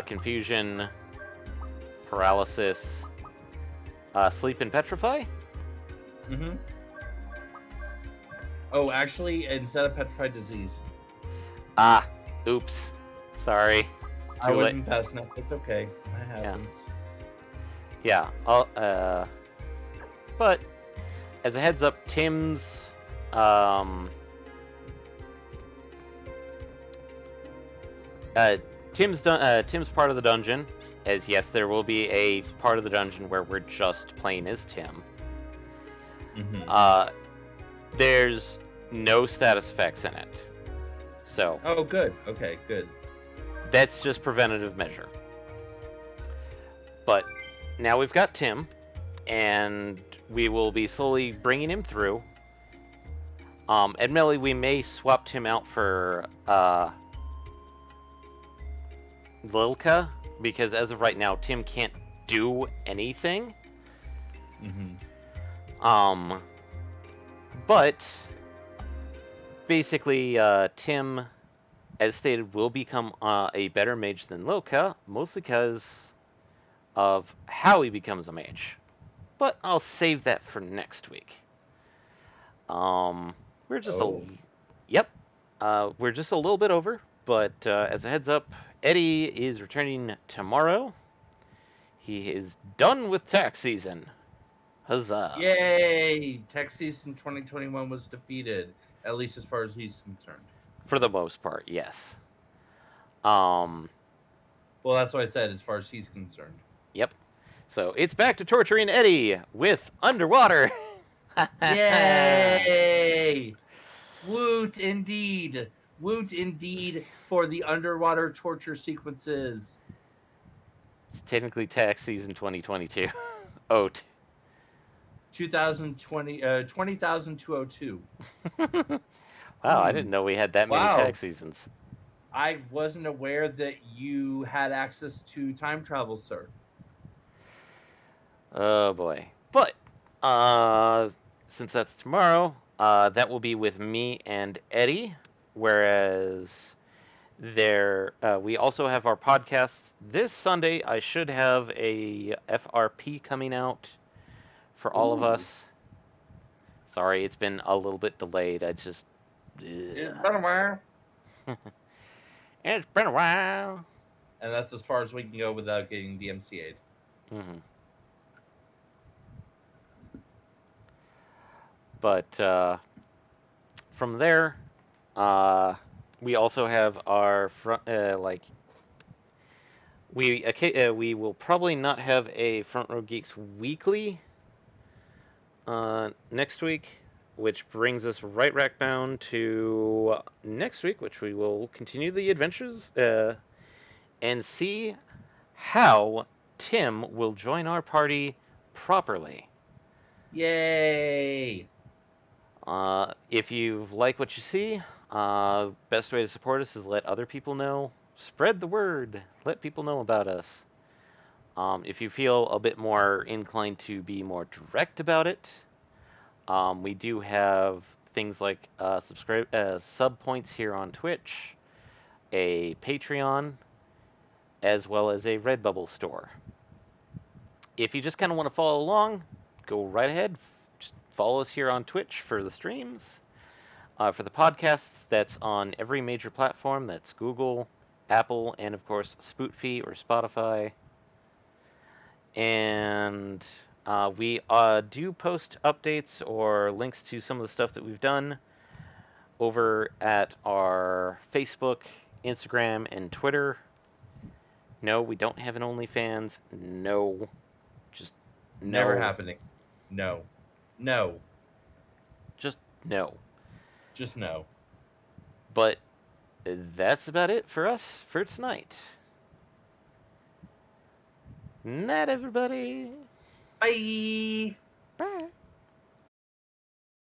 confusion, paralysis, sleep and petrify. Oh, actually, instead of petrified disease. Ah, oops, sorry. I wasn't fast enough. It's okay. That happens. Yeah. But as a heads up, Tim's Tim's part of the dungeon. As yes, there will be a part of the dungeon where we're just playing as Tim. There's no status effects in it. So. Oh, good. Okay, good. That's just preventative measure. But now we've got Tim, and we will be slowly bringing him through. Admittedly, we may swap him out for Lilka, because as of right now, Tim can't do anything. But basically, Tim, as stated, will become a better mage than Lilka, mostly because of how he becomes a mage. But I'll save that for next week. We're just we're just a little bit over, but as a heads up, Eddie is returning tomorrow. He is done with tax season. Huzzah! Yay! Tax season 2021 was defeated, at least as far as he's concerned. For the most part, yes. Well, that's what I said, as far as he's concerned. Yep. So it's back to torturing Eddie with underwater. Yay! Woot indeed. Woot indeed for the underwater torture sequences. It's technically tax season 2022. Oh. 2020, 20,202. Wow, I didn't know we had that many Wow. tax seasons. I wasn't aware that you had access to time travel, sir. Oh boy. But since that's tomorrow, that will be with me and Eddie. Whereas we also have our podcasts this Sunday. I should have a FRP coming out for all of Ooh. us. Sorry, it's been a little bit delayed. I just. It's been a while. It's been a while. And that's as far as we can go without getting DMCA'd. Mm-hmm. But from there, uh, we also have our front we will probably not have a Front Row Geeks weekly next week, which brings us right back down to next week, which we will continue the adventures and see how Tim will join our party properly. Yay! If you like what you see, best way to support us is let other people know. Spread the word. Let people know about us. If you feel a bit more inclined to be more direct about it, we do have things like sub points here on Twitch, a Patreon, as well as a Redbubble store. If you just kind of want to follow along, go right ahead. Just follow us here on Twitch for the streams. For the podcasts, that's on every major platform. That's Google, Apple, and of course Spotify or Spotify. And we do post updates or links to some of the stuff that we've done over at our Facebook, Instagram, and Twitter. No, we don't have an OnlyFans. No. Just no. Never happening. No. No. Just no. Just no. But that's about it for us for tonight. Night, everybody. Bye.